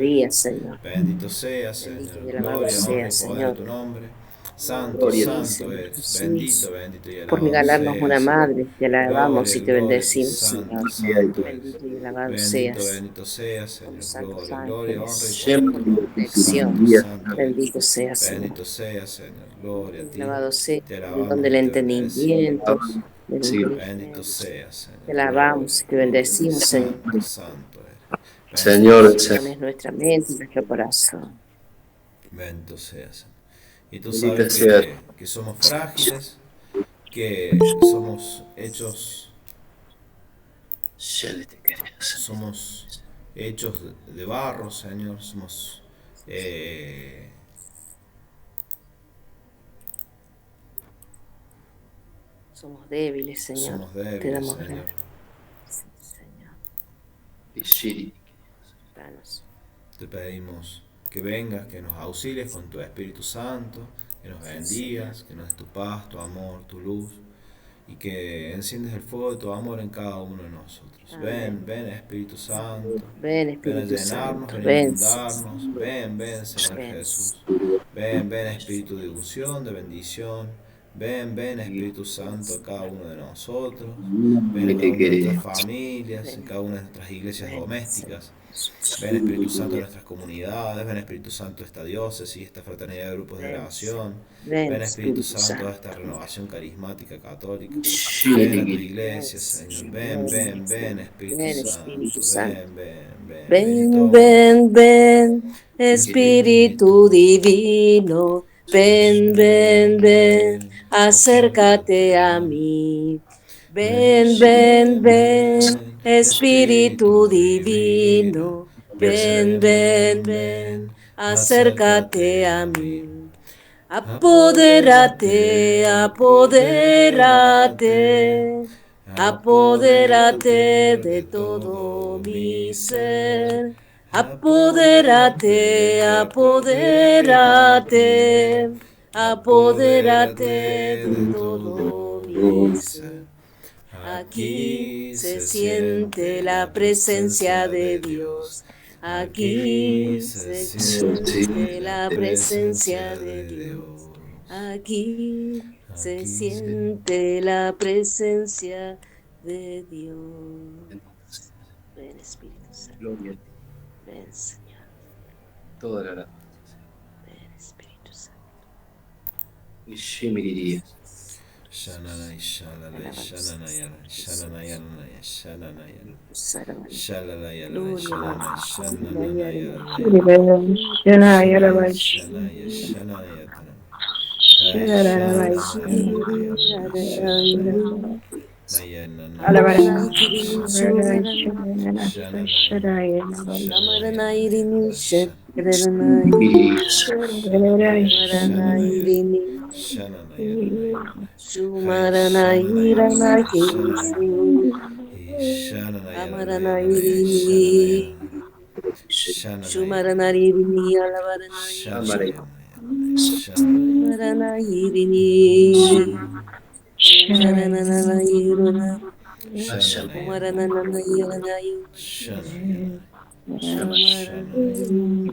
día, Señor. Bendito sea, Bendito Señor. y alabado Gloria, honra sea, y poder a Señor. tu nombre. Santo, Gloria a ti, santo Señor es. Jesús, Bendito, bendito y por alabado regalarnos sea, una Señor. madre. Te alabamos Gloria, y te gloria a ti, bendecimos, santo, Señor. santo es. Bendito y alabado Bendito, seas bendito sea, por los Señor. santos Gloria, gloria, honra y ángeles, poder a por tu tu nombre. protección. Santo, santo es. Bendito sea, Señor. Bendito sea, Señor. Gloria a ti. Alabado sea Te el don alabamos del y te bendecimos. entendimiento, de la Bendito inteligencia. sea, Te Señor. Gloria, alabamos y te gloria. bendecimos, Señor. Santo, santo es. Bendito Señor, sea, Señor, Pones nuestra mente y nuestro corazón. bendito sea, Señor. Y tú sabes bendita sea. que somos frágiles, que somos hechos, Ya le te querías. somos hechos de barro, Señor. Somos, eh, Somos débiles, Señor. somos Te débiles, damos Señor. gracias, Señor. Y Shiri. Danos. Te pedimos que vengas, que nos auxilies con tu Espíritu Santo, que nos Sí, Señor. bendigas, que nos des tu paz, tu amor, tu luz, y que enciendes el fuego de tu amor en cada uno de nosotros. Ven, Amén. ven Espíritu Santo, Ven, ven a Espíritu llenarnos, Santo. ven a Ven, inundarnos, ven, ven Señor ven. Jesús, ven, ven Espíritu de unción, de bendición, ven, ven Espíritu Santo a cada uno de nosotros, ven en Y cada te una de quería. nuestras familias, en Ven, cada una de nuestras iglesias ven, Señor domésticas. Jesús. Ven Espíritu Santo a nuestras comunidades, ven Espíritu Santo a esta diócesis, esta fraternidad de grupos de Ven, oración, ven, ven Espíritu Espíritu Santo a esta Santo. renovación carismática católica, ven a tu Shiri. Ven, iglesia, Señor, ven, ven, ven, ven Espíritu ven, Espíritu Santo, Santo. ven, ven, ven, ven y Ven, toma ven, ven, Espíritu Espíritu, Divino. Ven, ven, ven, ven, acércate acércate a a mí, mí. Ven, ven, ven, ven, ven, ven, Espíritu Espíritu divino, Divino. Ven, ven, ven, ven, ven, ven, acércate acércate a a mí. mí. Apodérate, Apodérate, apodérate, apodérate, apodérate apodérate de de todo todo mi mi ser. ser. Apodérate, Apodérate, apodérate, apodérate, apodérate apodérate de de todo todo mi mi ser. ser. Aquí Aquí se se siente siente la la presencia presencia de de Dios. Dios. Aquí Aquí se se siente siente la la presencia presencia de de Dios. Dios. Aquí se Aquí se... siente la presencia de Dios. Ven, Espíritu Santo. Gloria a ti. Ven, Señor. Toda la alabanza. Ven, Espíritu Santo. Y Shimiriría. Shananay, shalalay, Alabanza. shananayana, shananayanaya, shananayana. Espíritu Santo. Shalalayalay, Gloria a shananay, Dios. shananayalay. Shanaya, shanaya, shananayatana. Hay shananayalay, shananayana. Amarana Nayananaya, ikirimi shananayana. shomarana. Shananaya, Amarana shananayanaya, irimi shekerana. Y shananaya, Amarana shananaya, irimi. shananayanaya. Hai Shumarana irana shananayanaya, kirisi. shananaya. He Amarana shananayanaya, irimi. shananayanaya. Shananayanaya, Shumarana irimi alabarana irimi. Amare. shananayanaya, shananayanaya. Amarana irimi. Shumarana irana. Shananayanaya, Shumarana irana. Shanayanaya, Shumarana Shanayanaya. irimi.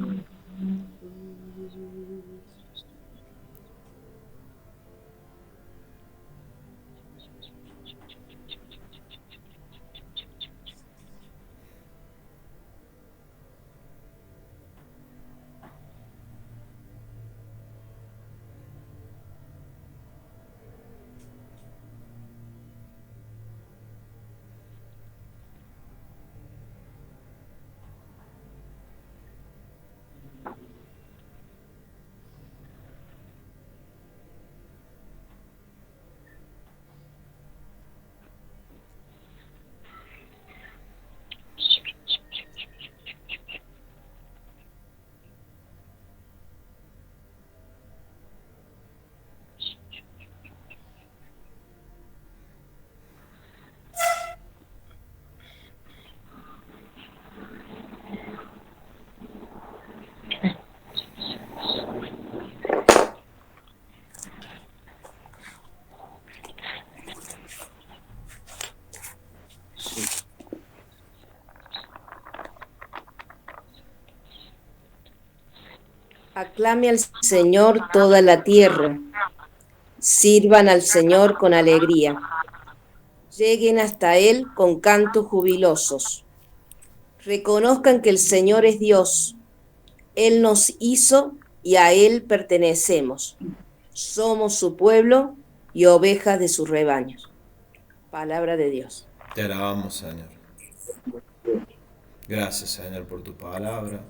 Aclame al Señor toda la tierra, sirvan al Señor con alegría, lleguen hasta Él con cantos jubilosos, reconozcan que el Señor es Dios, Él nos hizo y a Él pertenecemos, somos su pueblo y ovejas de sus rebaños. Palabra de Dios. Te alabamos, Señor. Gracias, Señor, por tu palabra.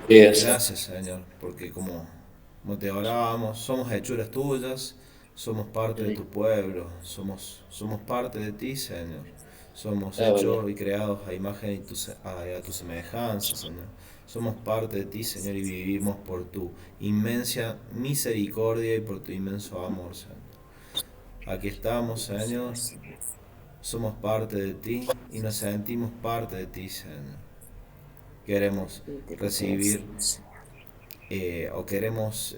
Gracias, Señor, porque como te orábamos, somos hechuras tuyas, somos parte de tu pueblo, somos parte de ti, Señor. Somos hechos y creados a imagen y a tu semejanza, Señor. Somos parte de ti, Señor, y vivimos por tu inmensa misericordia y por tu inmenso amor, Señor. Aquí estamos, Señor. Somos parte de ti y nos sentimos parte de ti, Señor. Queremos recibir o queremos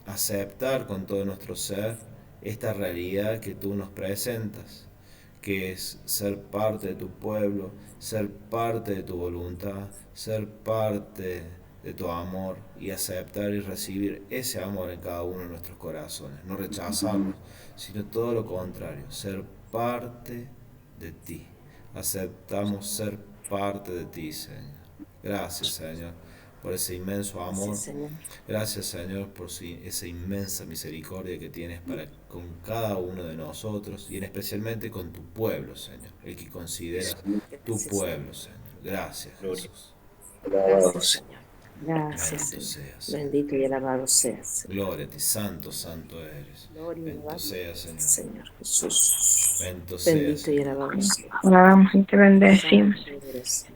aceptar con todo nuestro ser esta realidad que tú nos presentas, que es ser parte de tu pueblo, ser parte de tu voluntad, ser parte de tu amor y aceptar y recibir ese amor en cada uno de nuestros corazones, no rechazarlo, sino todo lo contrario, ser parte de ti. Aceptamos ser parte de ti, Señor. Gracias, Señor, por ese inmenso amor. Gracias, Señor. Gracias, Señor, por esa inmensa misericordia que tienes para con cada uno de nosotros y en especialmente con tu pueblo, Señor, el que consideras tu pueblo, Señor. Gracias, Jesús. Gracias, Señor. Gracias, Bendito Señor. seas. Bendito y alabado seas. Gloria a ti, santo, santo eres. Gloria y Bendito alabanza, seas, Señor. Señor Jesús. Bendito seas, Bendito y Señor. alabado seas. Alabamos y te bendecimos. Santo eres,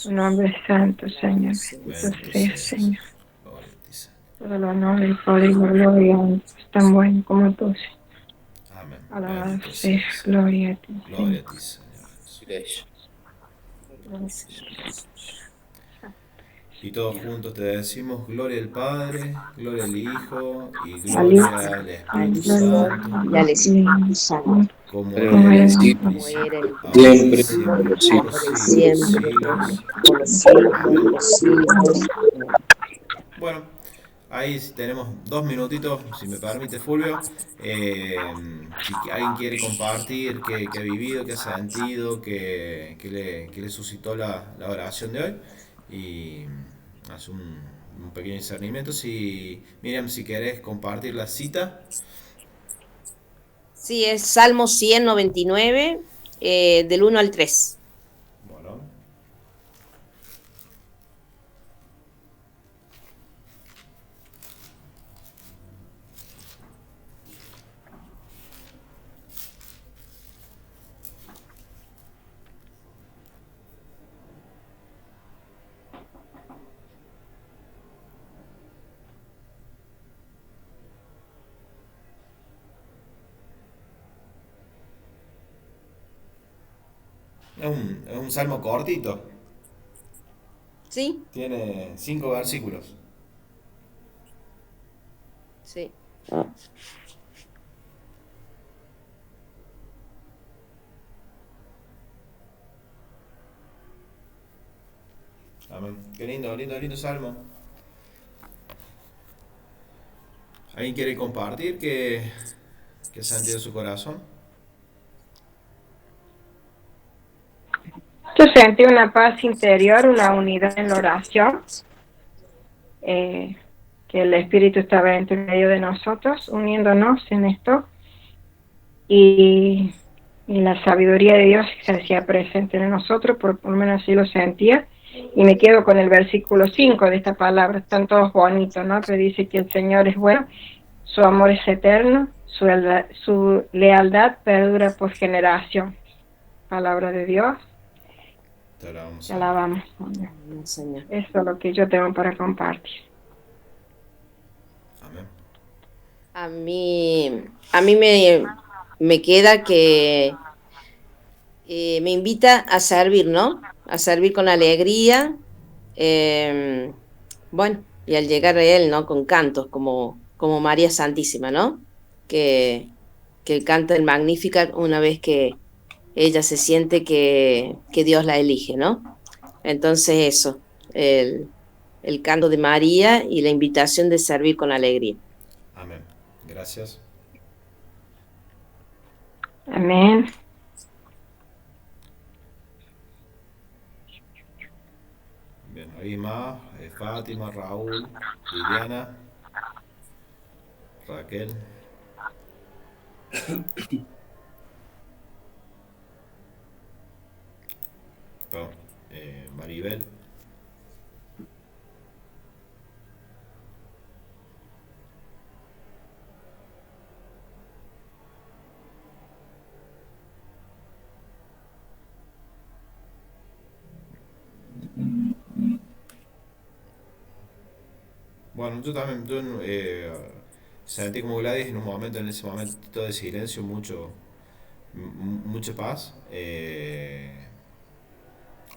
Tu nombre es santo, Señor. Bendito Bendito sea, seas, Señor. Gloria a ti, Señor. Todo el honor, el poder y la gloria es tan bueno como tú. Amén. Alabado Bendito sea, seas. gloria a ti. Gloria a ti, Señor Jesús. Gracias. Y todos juntos te decimos gloria al Padre, gloria al Hijo y gloria al Espíritu Santo, Y al Espíritu Santo, como Como era era en en el el como era en el principio, Siempre, ahora y siempre, por los ahora y siglos de siempre, los siglos. por los siglos de los siglos. Bueno, ahí tenemos 2 minutitos, si me permite, Fulvio. Si alguien quiere compartir qué ha vivido, qué ha sentido, qué le suscitó la oración de hoy, y hace un pequeño discernimiento. Miriam, si querés compartir la cita. Sí, es Salmo 199, del 1 al 3. Bueno. Es un salmo cortito, ¿Sí? tiene 5 versículos. Sí. Amén. Qué lindo, lindo, lindo salmo. ¿Alguien quiere compartir qué ha sentido su corazón? Yo sentí una paz interior, una unidad en la oración, que el Espíritu estaba entre medio de nosotros, uniéndonos en esto, y la sabiduría de Dios se hacía presente en nosotros, por lo menos así lo sentía, y me quedo con el versículo 5 de esta palabra. Están todos bonitos, ¿no? Pero dice que el Señor es bueno, su amor es eterno, su lealtad perdura por generación. Palabra de Dios. Te alabamos. Te alabamos, Señor. Amén, Señor. Eso es lo que yo tengo para compartir. Amén. A mí me queda que me invita a servir, ¿no? A servir con alegría. Bueno, y al llegar a Él, ¿no? Con cantos, como María Santísima, ¿no? Que canta el Magnificat una vez que ella se siente que Dios la elige, ¿no? Entonces eso, el canto de María y la invitación de servir con alegría. Amén. Gracias. Amén. Bien, ¿alguien más? Fátima, Raúl, Liliana, Raquel. Perdón, Maribel. Bueno, yo también sentí como Gladys en un momento, en ese momento de silencio, mucha paz,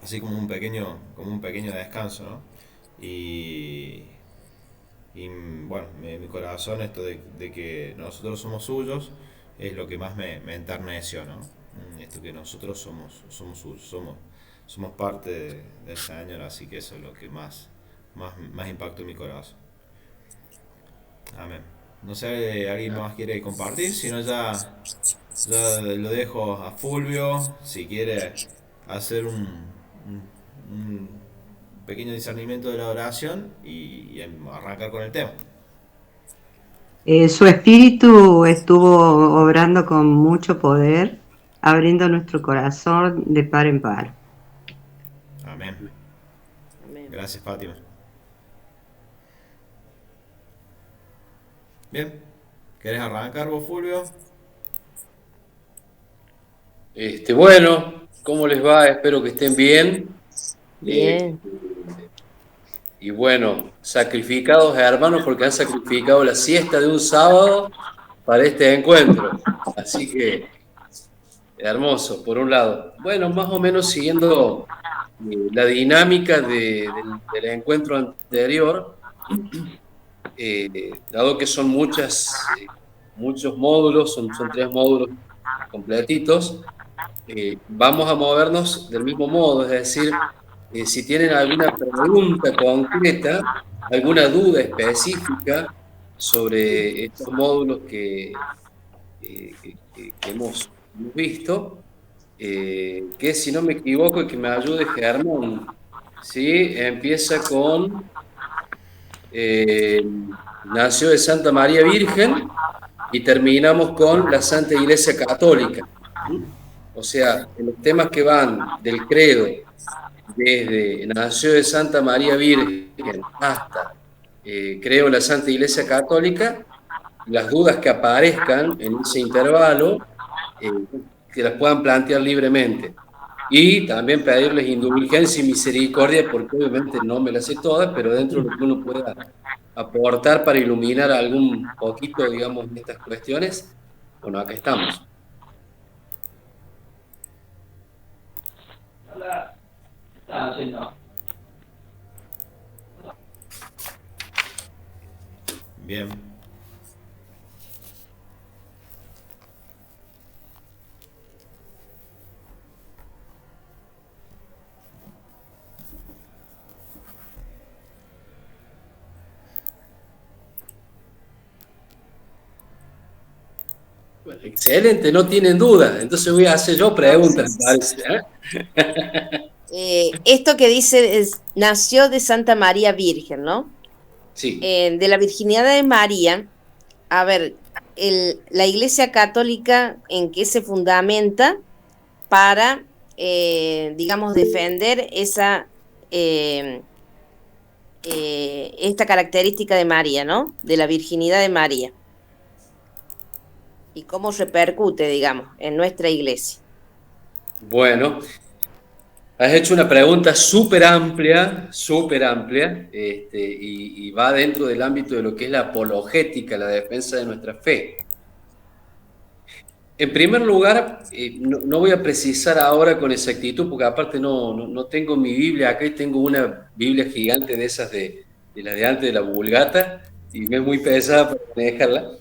así como un pequeño descanso, ¿no? Y, y bueno, mi corazón, esto de que nosotros somos suyos, es lo que más me enterneció, ¿no? Esto que nosotros somos suyos, somos parte del Señor, así que eso es lo que más impactó en mi corazón. Amén. No sé, ¿alguien más quiere compartir? Si no, ya lo dejo a Fulvio, si quiere hacer un pequeño discernimiento de la oración y arrancar con el tema. Su espíritu estuvo obrando con mucho poder, abriendo nuestro corazón de par en par. Amén. Amén. Gracias, Fátima. Bien, ¿querés arrancar vos, Fulvio? Bueno, ¿cómo les va? Espero que estén bien. Bien. Y bueno, sacrificados hermanos porque han sacrificado la siesta de un sábado para este encuentro. Así que, hermoso, por un lado. Bueno, más o menos siguiendo la dinámica del encuentro anterior, dado que son muchos módulos, son 3 módulos completitos, vamos a movernos del mismo modo, es decir, si tienen alguna pregunta concreta, alguna duda específica sobre estos módulos que hemos visto, que si no me equivoco, que me ayude Germán, ¿sí? Empieza con nació de Santa María Virgen y terminamos con la Santa Iglesia Católica. O sea, en los temas que van del credo, desde nació de Santa María Virgen hasta creo en la Santa Iglesia Católica, las dudas que aparezcan en ese intervalo, que las puedan plantear libremente. Y también pedirles indulgencia y misericordia, porque obviamente no me las sé todas, pero dentro de lo que uno pueda aportar para iluminar algún poquito, digamos, de estas cuestiones, bueno, acá estamos. Bien. Bueno, excelente, no tienen duda. Entonces voy a hacer yo preguntas, me parece, Esto que dice nació de Santa María Virgen, ¿no? Sí. De la virginidad de María, a ver, la Iglesia Católica, ¿en qué se fundamenta para, digamos, defender esta característica de María, ¿no? De la virginidad de María. Y cómo repercute, digamos, en nuestra iglesia. Bueno, has hecho una pregunta súper amplia, y va dentro del ámbito de lo que es la apologética, la defensa de nuestra fe. En primer lugar, no voy a precisar ahora con exactitud, porque aparte no tengo mi Biblia acá, y tengo una Biblia gigante de esas de las de antes de la Vulgata, y me es muy pesada para manejarla.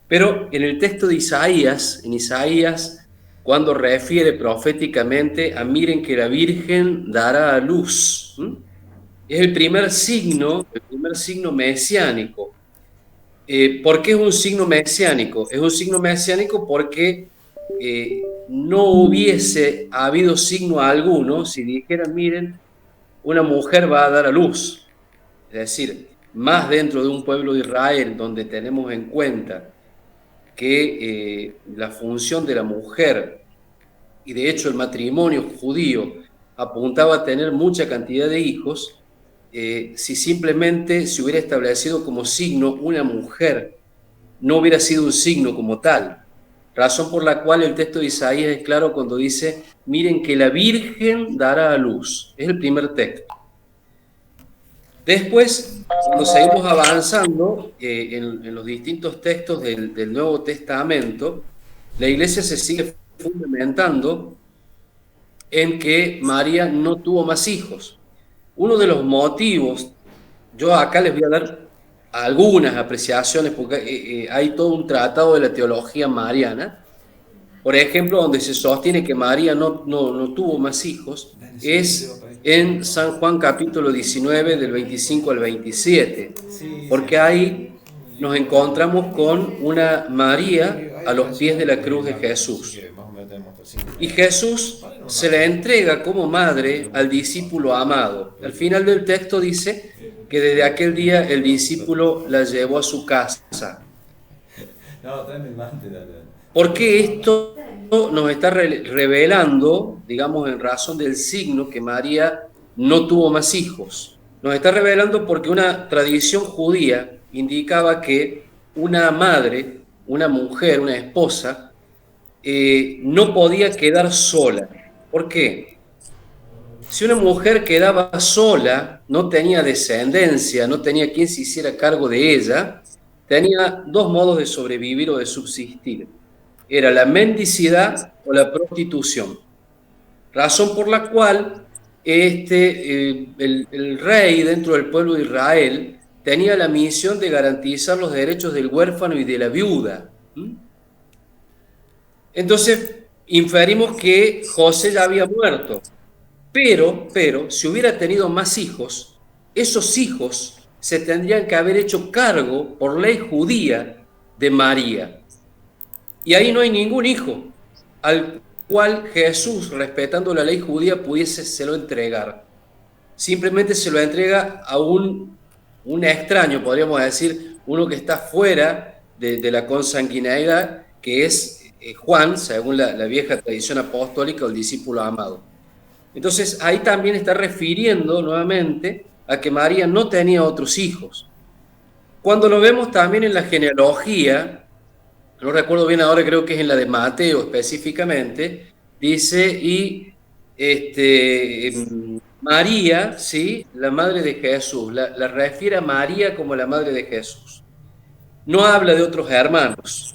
Pero en el texto de Isaías, cuando refiere proféticamente a miren que la Virgen dará a luz, es el primer signo mesiánico. ¿Por qué es un signo mesiánico? Es un signo mesiánico porque no hubiese habido signo alguno si dijeran, miren, una mujer va a dar a luz. Es decir, más dentro de un pueblo de Israel donde tenemos en cuenta que la función de la mujer y de hecho el matrimonio judío apuntaba a tener mucha cantidad de hijos, si simplemente se hubiera establecido como signo una mujer, no hubiera sido un signo como tal. Razón por la cual el texto de Isaías es claro cuando dice, miren que la Virgen dará a luz. Es el primer texto. Después, cuando seguimos avanzando en los distintos textos del Nuevo Testamento, la Iglesia se sigue fundamentando en que María no tuvo más hijos. Uno de los motivos, yo acá les voy a dar algunas apreciaciones, porque hay todo un tratado de la teología mariana, por ejemplo, donde se sostiene que María no tuvo más hijos, es en San Juan capítulo 19, del 25 al 27, porque ahí nos encontramos con una María a los pies de la cruz de Jesús. Y Jesús se le entrega como madre al discípulo amado. Al final del texto dice que desde aquel día el discípulo la llevó a su casa. Porque esto nos está revelando, digamos, en razón del signo que María no tuvo más hijos. Nos está revelando porque una tradición judía indicaba que una madre, una mujer, una esposa, no podía quedar sola. ¿Por qué? Si una mujer quedaba sola, no tenía descendencia, no tenía quien se hiciera cargo de ella, tenía dos modos de sobrevivir o de subsistir. Era la mendicidad o la prostitución. Razón por la cual el rey dentro del pueblo de Israel tenía la misión de garantizar los derechos del huérfano y de la viuda. Entonces, inferimos que José ya había muerto, pero, si hubiera tenido más hijos, esos hijos se tendrían que haber hecho cargo por ley judía de María. Y ahí no hay ningún hijo al cual Jesús, respetando la ley judía, pudiéselo entregar. Simplemente se lo entrega a un extraño, podríamos decir, uno que está fuera de la consanguineidad, que es Juan, según la vieja tradición apostólica, o el discípulo amado. Entonces, ahí también está refiriendo nuevamente a que María no tenía otros hijos. Cuando lo vemos también en la genealogía, no recuerdo bien ahora, creo que es en la de Mateo específicamente, dice, y María, ¿sí?, la madre de Jesús, la refiere a María como la madre de Jesús. No habla de otros hermanos,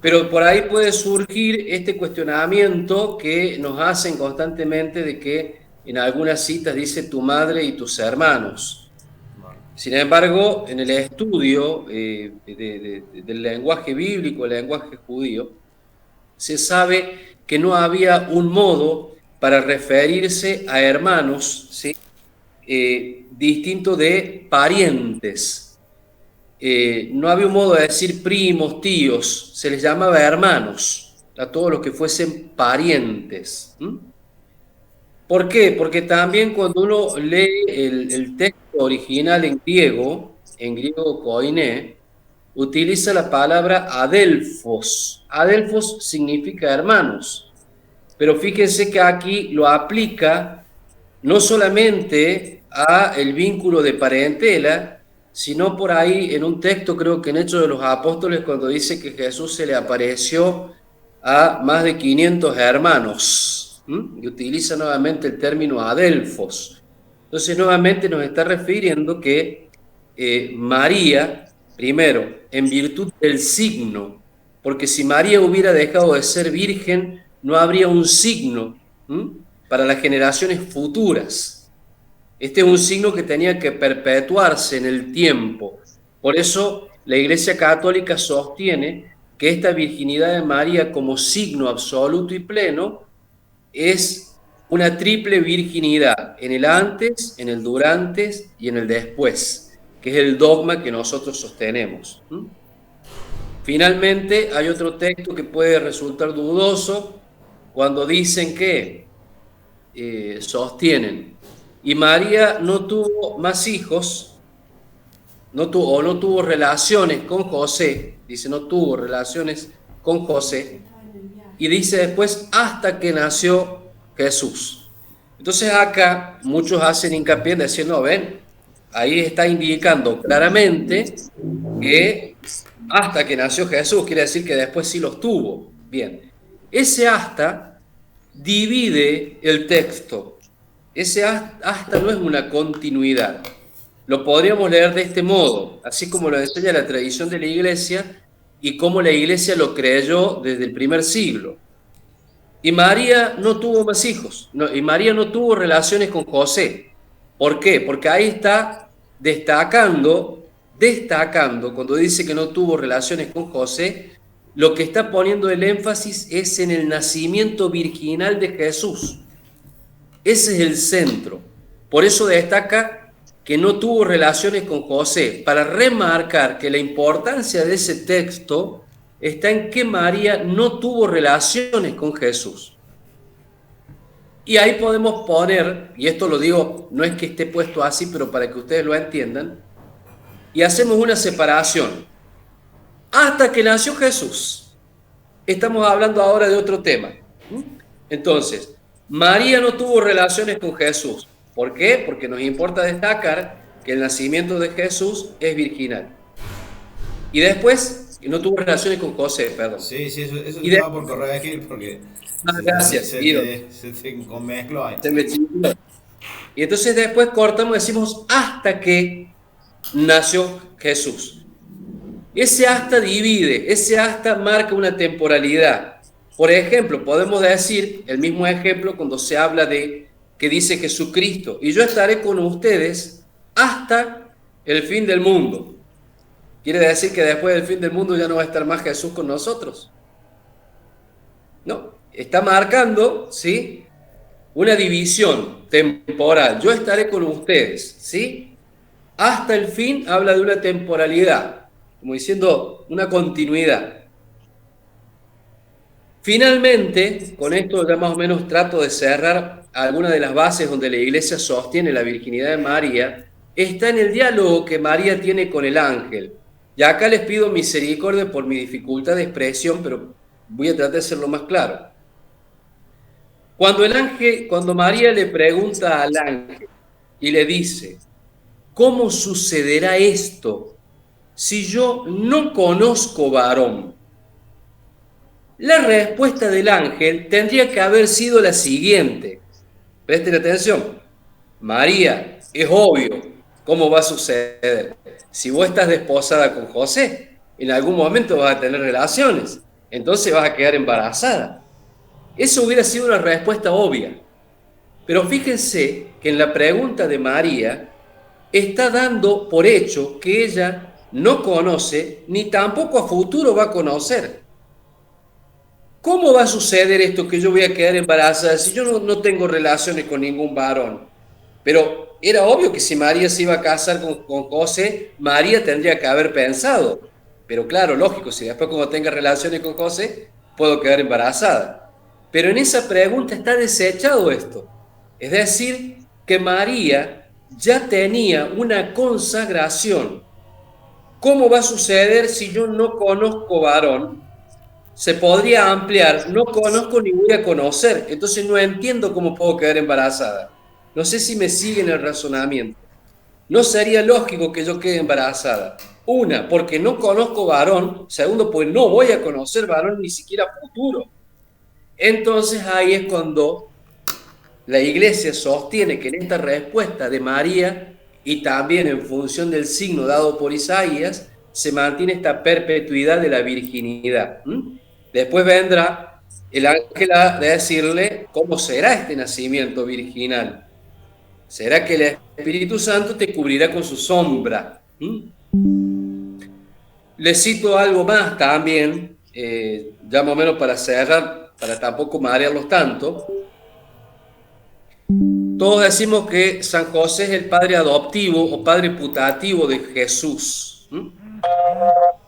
pero por ahí puede surgir este cuestionamiento que nos hacen constantemente de que en algunas citas dice tu madre y tus hermanos. Sin embargo, en el estudio del lenguaje bíblico, el lenguaje judío, se sabe que no había un modo para referirse a hermanos, ¿sí?, distinto de parientes. No había un modo de decir primos, tíos, se les llamaba hermanos a todos los que fuesen parientes. ¿Por qué? Porque también cuando uno lee el texto original en griego koiné, utiliza la palabra adelphos. Adelphos significa hermanos, pero fíjense que aquí lo aplica no solamente a el vínculo de parentela, sino por ahí en un texto, creo que en Hechos de los Apóstoles, cuando dice que Jesús se le apareció a más de 500 hermanos. Y utiliza nuevamente el término adelphos. Entonces nuevamente nos está refiriendo que María, primero, en virtud del signo, porque si María hubiera dejado de ser virgen, no habría un signo para las generaciones futuras. Este es un signo que tenía que perpetuarse en el tiempo. Por eso la Iglesia Católica sostiene que esta virginidad de María como signo absoluto y pleno es una triple virginidad, en el antes, en el durante y en el después, que es el dogma que nosotros sostenemos. Finalmente, hay otro texto que puede resultar dudoso cuando dicen que sostienen, y María no tuvo más hijos, no tuvo relaciones con José, dice no tuvo relaciones con José, y dice después hasta que nació Jesús. Entonces acá muchos hacen hincapié en decir, no, ven, ahí está indicando claramente que hasta que nació Jesús, quiere decir que después sí los tuvo. Bien, ese hasta divide el texto. Ese hasta no es una continuidad. Lo podríamos leer de este modo, así como lo enseña la tradición de la Iglesia y como la Iglesia lo creyó desde el primer siglo. Y María no tuvo más hijos, y María no tuvo relaciones con José. ¿Por qué? Porque ahí está destacando, cuando dice que no tuvo relaciones con José, lo que está poniendo el énfasis es en el nacimiento virginal de Jesús. Ese es el centro. Por eso destaca que no tuvo relaciones con José, para remarcar que la importancia de ese texto está en que María no tuvo relaciones con Jesús. Y ahí podemos poner, y esto lo digo, no es que esté puesto así, pero para que ustedes lo entiendan, y hacemos una separación. Hasta que nació Jesús. Estamos hablando ahora de otro tema. Entonces, María no tuvo relaciones con Jesús. ¿Por qué? Porque nos importa destacar que el nacimiento de Jesús es virginal. Y después, no tuvo relaciones con José, perdón. Sí, eso te estaba por corregir porque gracias, se te mezcló ahí. Se me chingó. Y entonces después cortamos y decimos hasta que nació Jesús. Ese hasta divide, ese hasta marca una temporalidad. Por ejemplo, podemos decir el mismo ejemplo cuando se habla de que dice Jesucristo, y yo estaré con ustedes hasta el fin del mundo. ¿Quiere decir que después del fin del mundo ya no va a estar más Jesús con nosotros? No, está marcando, ¿sí?, una división temporal. Yo estaré con ustedes, ¿sí? Hasta el fin habla de una temporalidad, como diciendo una continuidad. Finalmente, con esto ya más o menos trato de cerrar algunas de las bases donde la Iglesia sostiene la virginidad de María, está en el diálogo que María tiene con el ángel. Y acá les pido misericordia por mi dificultad de expresión, pero voy a tratar de hacerlo más claro. Cuando María le pregunta al ángel y le dice, ¿cómo sucederá esto si yo no conozco varón? La respuesta del ángel tendría que haber sido la siguiente. Presten atención. María, es obvio cómo va a suceder. Si vos estás desposada con José, en algún momento vas a tener relaciones, entonces vas a quedar embarazada. Eso hubiera sido una respuesta obvia. Pero fíjense que en la pregunta de María está dando por hecho que ella no conoce ni tampoco a futuro va a conocer. ¿Cómo va a suceder esto que yo voy a quedar embarazada si yo no tengo relaciones con ningún varón? Pero era obvio que si María se iba a casar con José, María tendría que haber pensado. Pero claro, lógico, si después cuando tenga relaciones con José, puedo quedar embarazada. Pero en esa pregunta está desechado esto. Es decir, que María ya tenía una consagración. ¿Cómo va a suceder si yo no conozco varón? Se podría ampliar, no conozco ni voy a conocer, entonces no entiendo cómo puedo quedar embarazada. No sé si me siguen el razonamiento. No sería lógico que yo quede embarazada. Una, porque no conozco varón. Segundo, porque no voy a conocer varón ni siquiera futuro. Entonces ahí es cuando la Iglesia sostiene que en esta respuesta de María y también en función del signo dado por Isaías, se mantiene esta perpetuidad de la virginidad. Después vendrá el ángel a decirle cómo será este nacimiento virginal. ¿Será que el Espíritu Santo te cubrirá con su sombra? Les cito algo más también, ya más o menos para cerrar, para tampoco marearlos tanto. Todos decimos que San José es el padre adoptivo o padre putativo de Jesús.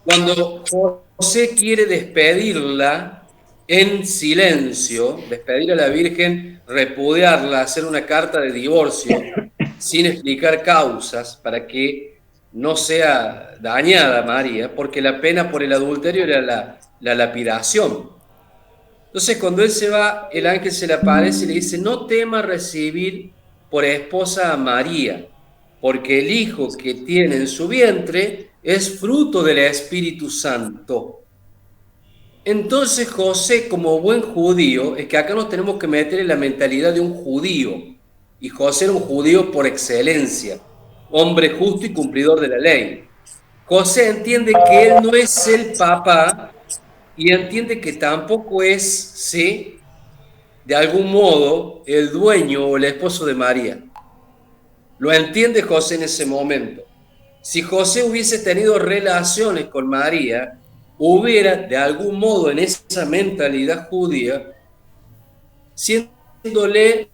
Cuando José quiere despedirla en silencio, despedir a la Virgen, repudiarla, hacer una carta de divorcio sin explicar causas para que no sea dañada María, porque la pena por el adulterio era la lapidación. Entonces, cuando él se va, el ángel se le aparece y le dice: no tema recibir por esposa a María, porque el hijo que tiene en su vientre es fruto del Espíritu Santo. Entonces José, como buen judío, es que acá nos tenemos que meter en la mentalidad de un judío, y José era un judío por excelencia, hombre justo y cumplidor de la ley. José entiende que él no es el papá y entiende que tampoco es, sí, de algún modo, el dueño o el esposo de María. Lo entiende José en ese momento. Si José hubiese tenido relaciones con María, hubiera de algún modo en esa mentalidad judía, siéndole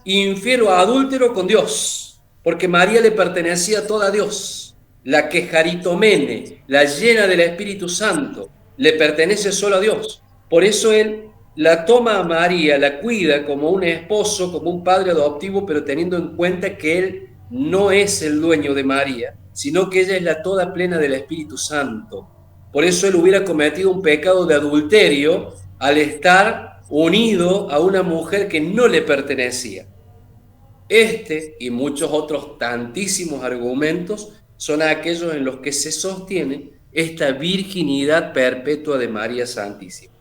infiel o adúltero con Dios, porque María le pertenecía toda a Dios. La quejaritomene, la llena del Espíritu Santo, le pertenece solo a Dios. Por eso él la toma a María, la cuida como un esposo, como un padre adoptivo, pero teniendo en cuenta que él no es el dueño de María, sino que ella es la toda plena del Espíritu Santo. Por eso él hubiera cometido un pecado de adulterio al estar unido a una mujer que no le pertenecía. Este y muchos otros tantísimos argumentos son aquellos en los que se sostiene esta virginidad perpetua de María Santísima.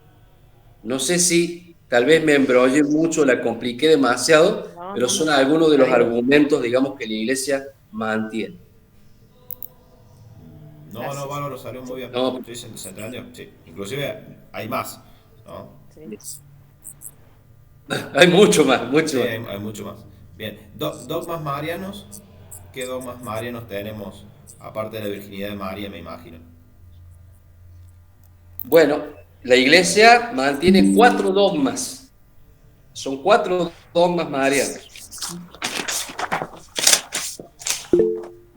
No sé si tal vez me embrollé mucho, la compliqué demasiado, pero son algunos de los argumentos, digamos, que la Iglesia mantiene. No, Bárbaro, salió muy bien. No. Sí, se entendió. Sí. Inclusive hay más, ¿no? Sí. Hay mucho más, mucho Sí, más. hay mucho más. Bien, dogmas marianos. ¿Qué dogmas marianos tenemos? Aparte de la virginidad de María, me imagino. Bueno, la Iglesia mantiene 4 dogmas. Son 4 dogmas marianos.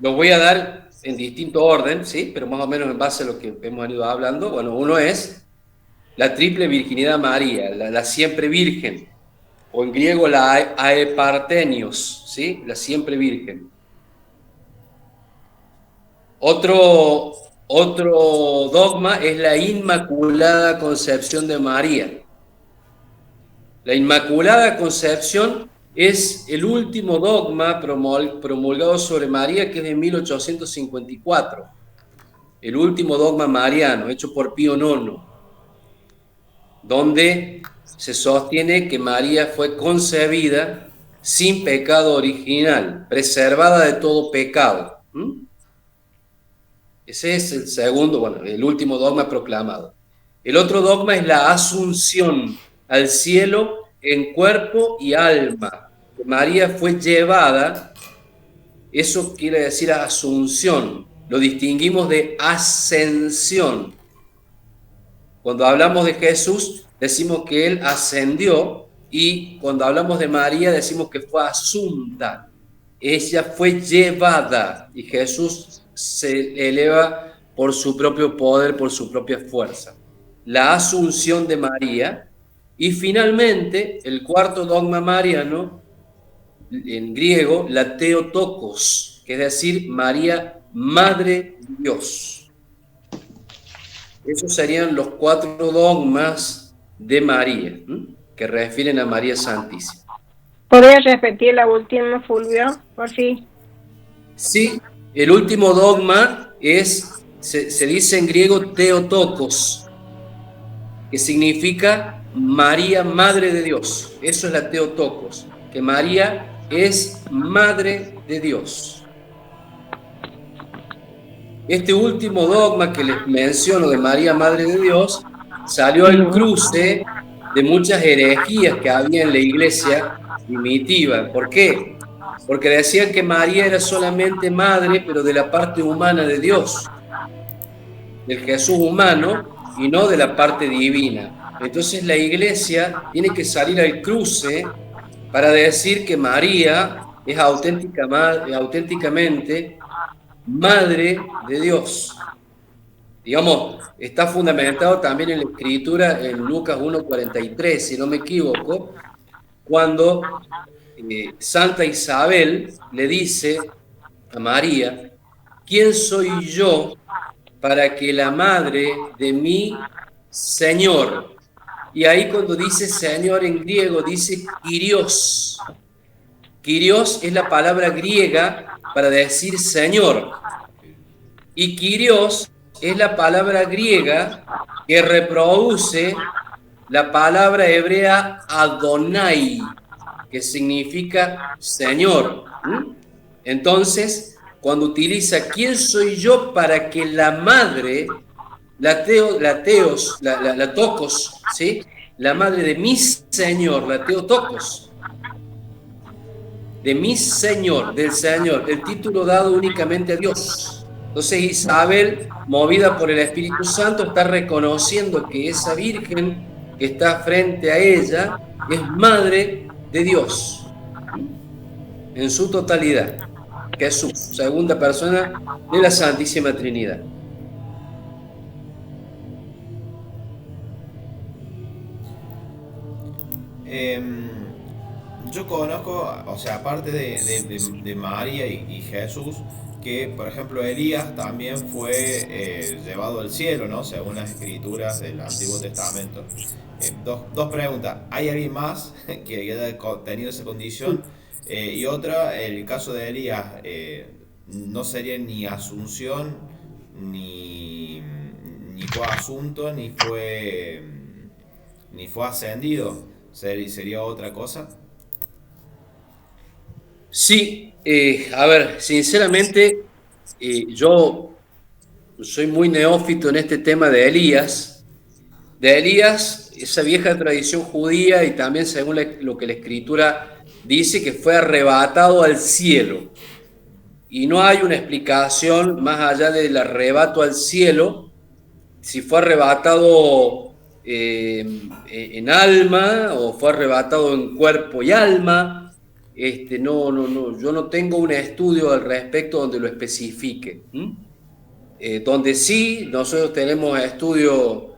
Los voy a dar en distinto orden, ¿sí? Pero más o menos en base a lo que hemos ido hablando. Bueno, uno es la triple virginidad de María, la siempre virgen, o en griego la aepartenios, ¿sí? La siempre virgen. Otro dogma es la Inmaculada Concepción de María. La Inmaculada Concepción es el último dogma promulgado sobre María, que es de 1854. El último dogma mariano, hecho por Pío IX, donde se sostiene que María fue concebida sin pecado original, preservada de todo pecado. Ese es el segundo, bueno, el último dogma proclamado. El otro dogma es la asunción al cielo en cuerpo y alma. María fue llevada, eso quiere decir asunción, lo distinguimos de ascensión. Cuando hablamos de Jesús, decimos que él ascendió, y cuando hablamos de María, decimos que fue asunta. Ella fue llevada, y Jesús se eleva por su propio poder, por su propia fuerza. La asunción de María. Y finalmente, el cuarto dogma mariano, en griego, la Theotokos, que es decir, María, Madre de Dios. Esos serían los 4 dogmas de María, que refieren a María Santísima. ¿Podrías repetir la última, Fulvio, por fin? Sí, el último dogma se dice en griego Theotokos, que significa María, Madre de Dios. Eso es la Theotokos, que María es Madre de Dios. Este último dogma que les menciono de María, Madre de Dios, salió al cruce de muchas herejías que había en la Iglesia primitiva. ¿Por qué? Porque decían que María era solamente madre, pero de la parte humana de Dios, del Jesús humano, y no de la parte divina. Entonces la Iglesia tiene que salir al cruce para decir que María es auténticamente Madre de Dios. Digamos, está fundamentado también en la Escritura en Lucas 1:43, si no me equivoco, cuando Santa Isabel le dice a María: ¿quién soy yo para que la madre de mi Señor? Y ahí cuando dice Señor en griego, dice Kyrios. Kyrios es la palabra griega para decir Señor. Y Kyrios es la palabra griega que reproduce la palabra hebrea Adonai, que significa Señor. Entonces, cuando utiliza ¿quién soy yo para que la madre, la Tocos, ¿sí? La madre de mi Señor, la Teotocos, de mi Señor, del Señor, el título dado únicamente a Dios. Entonces Isabel, movida por el Espíritu Santo, está reconociendo que esa Virgen que está frente a ella es Madre de Dios, en su totalidad, Jesús, segunda persona de la Santísima Trinidad. Yo conozco, o sea, aparte de María y Jesús, que por ejemplo Elías también fue llevado al cielo, ¿no? Según las escrituras del Antiguo Testamento. Dos preguntas: ¿hay alguien más que haya tenido esa condición? Y otra, el caso de Elías, no sería ni asunción, ni fue asunto, ni fue ascendido. ¿Sería otra cosa? Sí, a ver, sinceramente, yo soy muy neófito en este tema de Elías. De Elías, esa vieja tradición judía, y también según lo que la Escritura dice, que fue arrebatado al cielo. Y no hay una explicación más allá del arrebato al cielo, si fue arrebatado en alma o fue arrebatado en cuerpo y alma. No, yo no tengo un estudio al respecto donde lo especifique. Donde sí nosotros tenemos estudio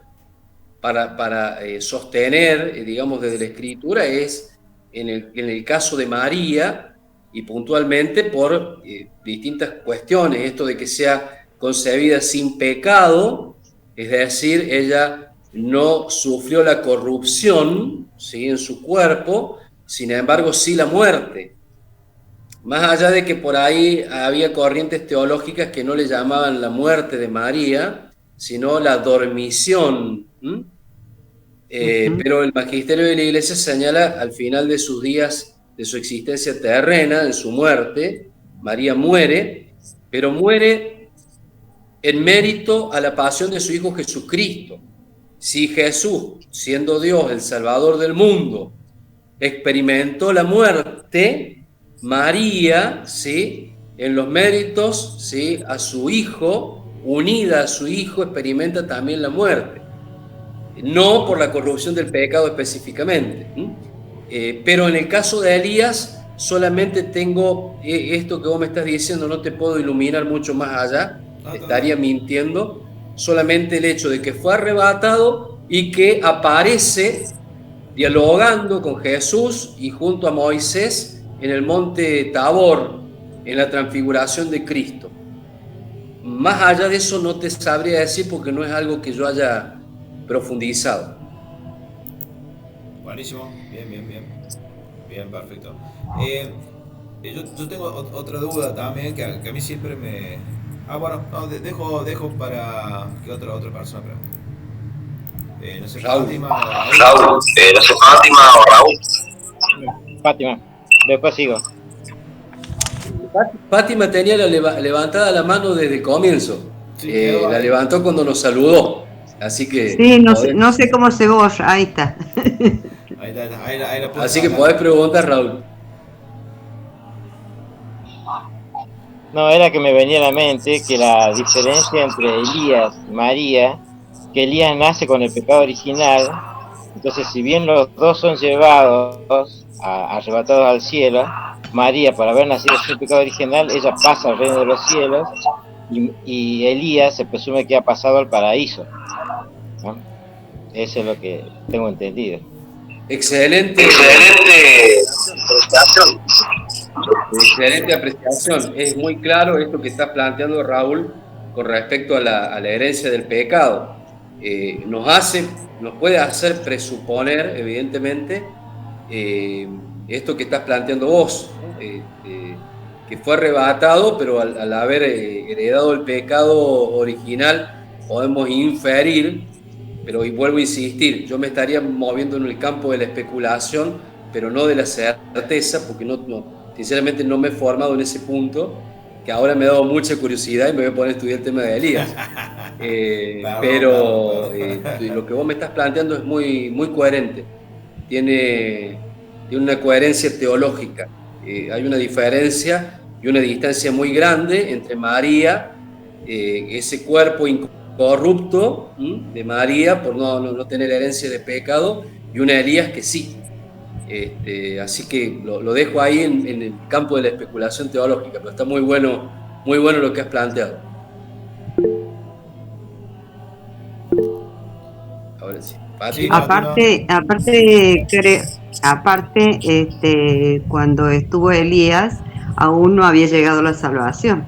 para sostener, digamos, desde la Escritura, es en el caso de María, y puntualmente por distintas cuestiones, esto de que sea concebida sin pecado, es decir, ella no sufrió la corrupción, ¿sí?, en su cuerpo, sin embargo sí la muerte. Más allá de que por ahí había corrientes teológicas que no le llamaban la muerte de María, sino la dormición. Pero el magisterio de la Iglesia señala al final de sus días, de su existencia terrena, en su muerte, María muere, pero muere en mérito a la pasión de su Hijo Jesucristo. Si Jesús, siendo Dios, el Salvador del mundo, experimentó la muerte, María, ¿sí?, en los méritos, ¿sí?, a su Hijo, unida a su Hijo, experimenta también la muerte. No por la corrupción del pecado específicamente. Pero en el caso de Elías, solamente tengo esto que vos me estás diciendo, no te puedo iluminar mucho más allá, estaría mintiendo. Solamente el hecho de que fue arrebatado y que aparece dialogando con Jesús y junto a Moisés en el monte Tabor, en la transfiguración de Cristo. Más allá de eso no te sabría decir, porque no es algo que yo haya profundizado. Buenísimo, bien, perfecto. Yo tengo otra duda también que a mí siempre me... bueno, no, dejo para que otra persona pregunte. No sé, Raúl. Fátima o Raúl. Raúl, no sé, Fátima o Raúl. Fátima, después sigo. Fátima tenía levantada la mano desde el comienzo. Sí, la levantó cuando nos saludó. Así que... Sí, no sé cómo se borra, ahí está. Ahí la Así que podés preguntar, Raúl. No, era que me venía a la mente que la diferencia entre Elías y María, que Elías nace con el pecado original Entonces, si bien los dos son llevados, arrebatados al cielo, María, por haber nacido sin pecado original, ella pasa al reino de los cielos y Elías se presume que ha pasado al paraíso, ¿no? Eso es lo que tengo entendido. Excelente. Excelente apreciación. Es muy claro esto que estás planteando, Raúl, con respecto a la herencia del pecado. Nos puede hacer presuponer, evidentemente, esto que estás planteando vos, ¿no? Que fue arrebatado, pero al haber heredado el pecado original, podemos inferir, pero y vuelvo a insistir, yo me estaría moviendo en el campo de la especulación, pero no de la certeza, porque sinceramente no me he formado en ese punto, que ahora me ha dado mucha curiosidad y me voy a poner a estudiar el tema de Elías. Pero lo que vos me estás planteando es muy, muy coherente, tiene una coherencia teológica. Hay una diferencia y una distancia muy grande entre María, ese cuerpo incorrupto de María por no tener herencia de pecado, y una Elías que sí. Así que lo dejo ahí en el campo de la especulación teológica, pero está muy bueno lo que has planteado. Ahora sí. Aparte, cuando estuvo Elías, aún no había llegado la salvación.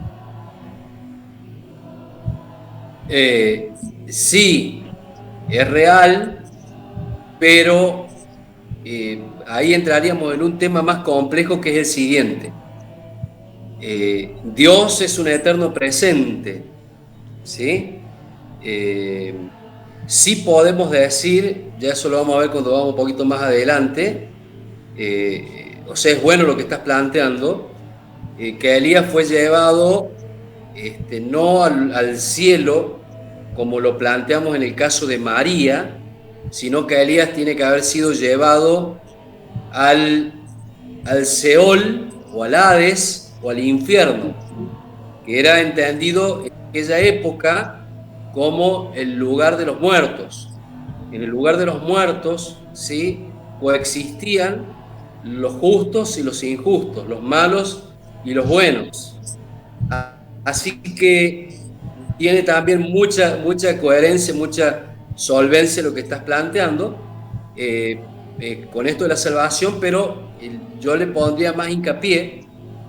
Sí, es real, pero ahí entraríamos en un tema más complejo, que es el siguiente. Dios es un eterno presente, ¿sí? Sí podemos decir, ya eso lo vamos a ver cuando vamos un poquito más adelante, o sea, es bueno lo que estás planteando, que Elías fue llevado no al cielo, como lo planteamos en el caso de María, sino que Elías tiene que haber sido llevado al Seol, o al Hades, o al infierno, que era entendido en aquella época como el lugar de los muertos. En el lugar de los muertos, ¿sí?, coexistían los justos y los injustos, los malos y los buenos. Así que tiene también mucha coherencia, mucha solvencia lo que estás planteando con esto de la salvación, pero yo le pondría más hincapié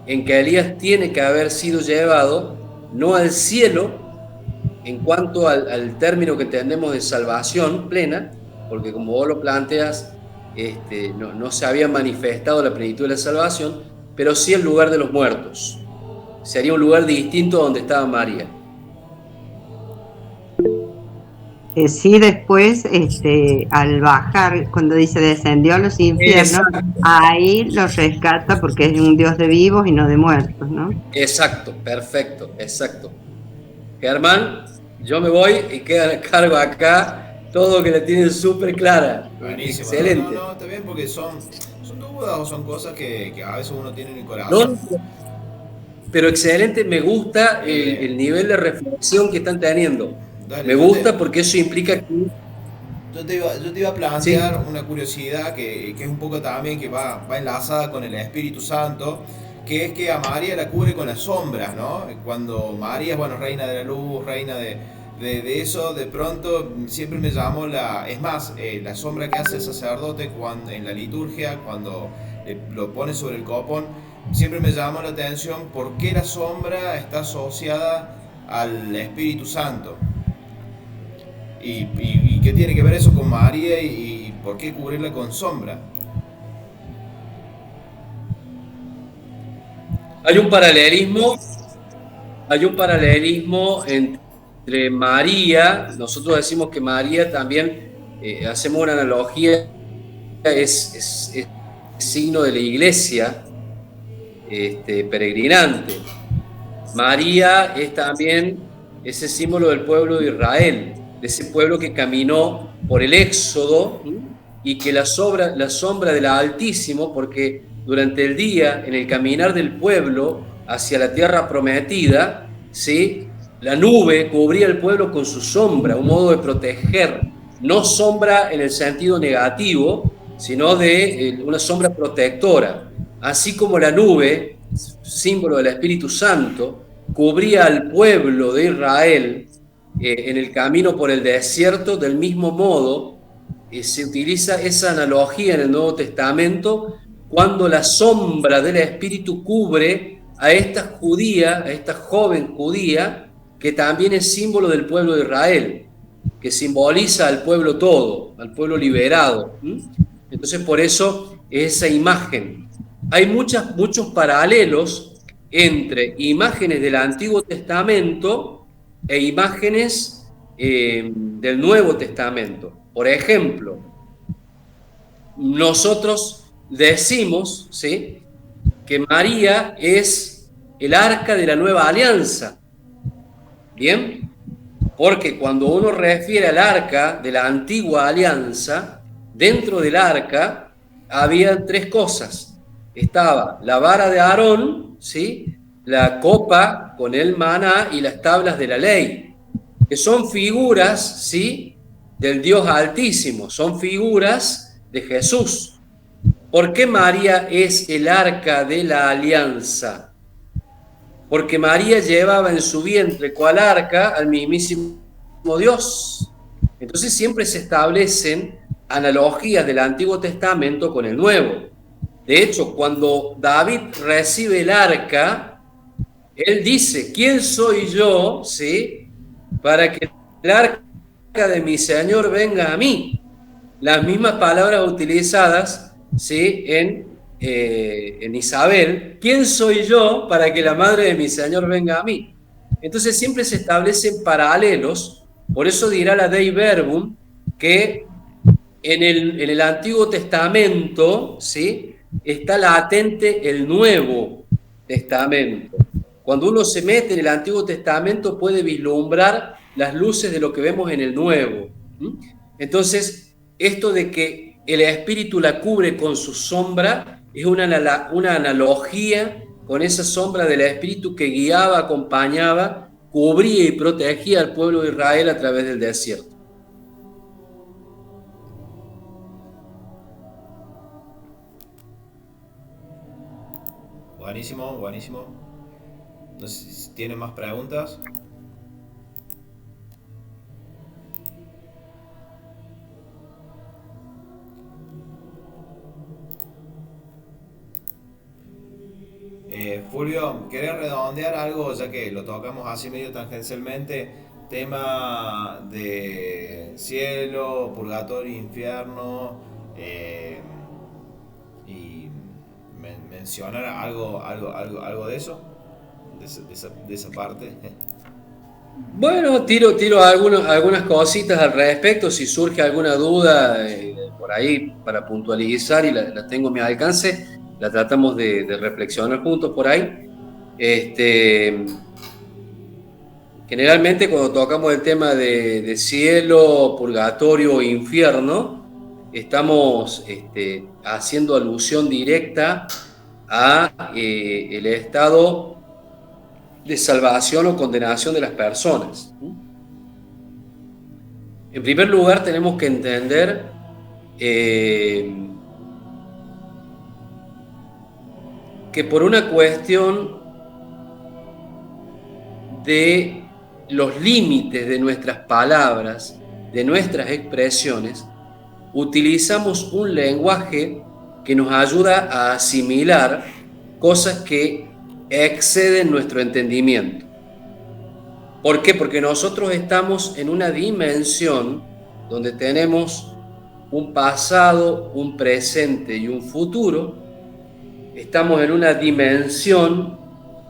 en que Elías tiene que haber sido llevado no al cielo en cuanto al término que entendemos de salvación plena, porque como vos lo planteas, no se había manifestado la plenitud de la salvación, pero sí el lugar de los muertos. Sería un lugar distinto donde estaba María. Sí, después, al bajar, cuando dice descendió a los infiernos, ahí los rescata porque es un Dios de vivos y no de muertos, ¿no? Exacto, perfecto, exacto. Germán, yo me voy y queda a cargo acá todo que la tienen súper clara. Buenísimo. Excelente. No, está bien, porque son dudas o son cosas que a veces uno tiene en el corazón. Pero excelente, me gusta el nivel de reflexión que están teniendo. Dale, me gusta porque eso implica que... Yo te iba a plantear una curiosidad que es un poco también que va enlazada con el Espíritu Santo, que es que a María la cubre con las sombras, ¿no? Cuando María es, bueno, reina de la luz, reina de eso, de pronto siempre me llamó la sombra que hace el sacerdote en la liturgia, cuando lo pone sobre el copón, siempre me llamó la atención por qué la sombra está asociada al Espíritu Santo. ¿Y qué tiene que ver eso con María y por qué cubrirla con sombra? Hay un paralelismo entre María. Nosotros decimos que María también, hacemos una analogía, es signo de la iglesia peregrinante. María es también ese símbolo del pueblo de Israel, de ese pueblo que caminó por el Éxodo y que la sombra del Altísimo, porque durante el día, en el caminar del pueblo hacia la tierra prometida, ¿sí?, la nube cubría al pueblo con su sombra, un modo de proteger no sombra en el sentido negativo, sino de una sombra protectora. Así como la nube, símbolo del Espíritu Santo, cubría al pueblo de Israel en el camino por el desierto, del mismo modo se utiliza esa analogía en el Nuevo Testamento cuando la sombra del Espíritu cubre a esta judía, a esta joven judía, que también es símbolo del pueblo de Israel, que simboliza al pueblo todo, al pueblo liberado. Entonces, por eso esa imagen. Hay muchos paralelos entre imágenes del Antiguo Testamento e imágenes del Nuevo Testamento. Por ejemplo, nosotros decimos, ¿sí?, que María es el arca de la nueva alianza. ¿Bien? Porque cuando uno refiere al arca de la antigua alianza, dentro del arca había tres cosas. Estaba la vara de Aarón, ¿sí?, la copa con el maná y las tablas de la ley, que son figuras, ¿sí?, del Dios Altísimo, son figuras de Jesús. ¿Por qué María es el arca de la alianza? Porque María llevaba en su vientre cual arca al mismísimo Dios. Entonces siempre se establecen analogías del Antiguo Testamento con el Nuevo. De hecho, cuando David recibe el arca, él dice: ¿quién soy yo, sí, para que el arca de mi Señor venga a mí? Las mismas palabras utilizadas, sí, en Isabel: ¿quién soy yo para que la madre de mi Señor venga a mí? Entonces siempre se establecen paralelos. Por eso dirá la Dei Verbum que en el Antiguo Testamento, ¿sí?, está latente el Nuevo Testamento. Cuando uno se mete en el Antiguo Testamento puede vislumbrar las luces de lo que vemos en el Nuevo. Entonces, esto de que el Espíritu la cubre con su sombra es una analogía con esa sombra del Espíritu que guiaba, acompañaba, cubría y protegía al pueblo de Israel a través del desierto. Buenísimo, buenísimo. No sé si tienen más preguntas. Fulvio, ¿querés redondear algo, ya que lo tocamos así medio tangencialmente? Tema de cielo, purgatorio, infierno, y mencionar algo de eso, de esa parte. Bueno, tiro algunas cositas al respecto. Si surge alguna duda por ahí para puntualizar y la tengo a mi alcance, la tratamos de reflexionar juntos por ahí. Generalmente cuando tocamos el tema de cielo, purgatorio o infierno, estamos haciendo alusión directa a el estado de salvación o condenación de las personas. En primer lugar, tenemos que entender que por una cuestión de los límites de nuestras palabras, de nuestras expresiones, utilizamos un lenguaje que nos ayuda a asimilar cosas que exceden nuestro entendimiento. ¿Por qué? Porque nosotros estamos en una dimensión donde tenemos un pasado, un presente y un futuro. Estamos en una dimensión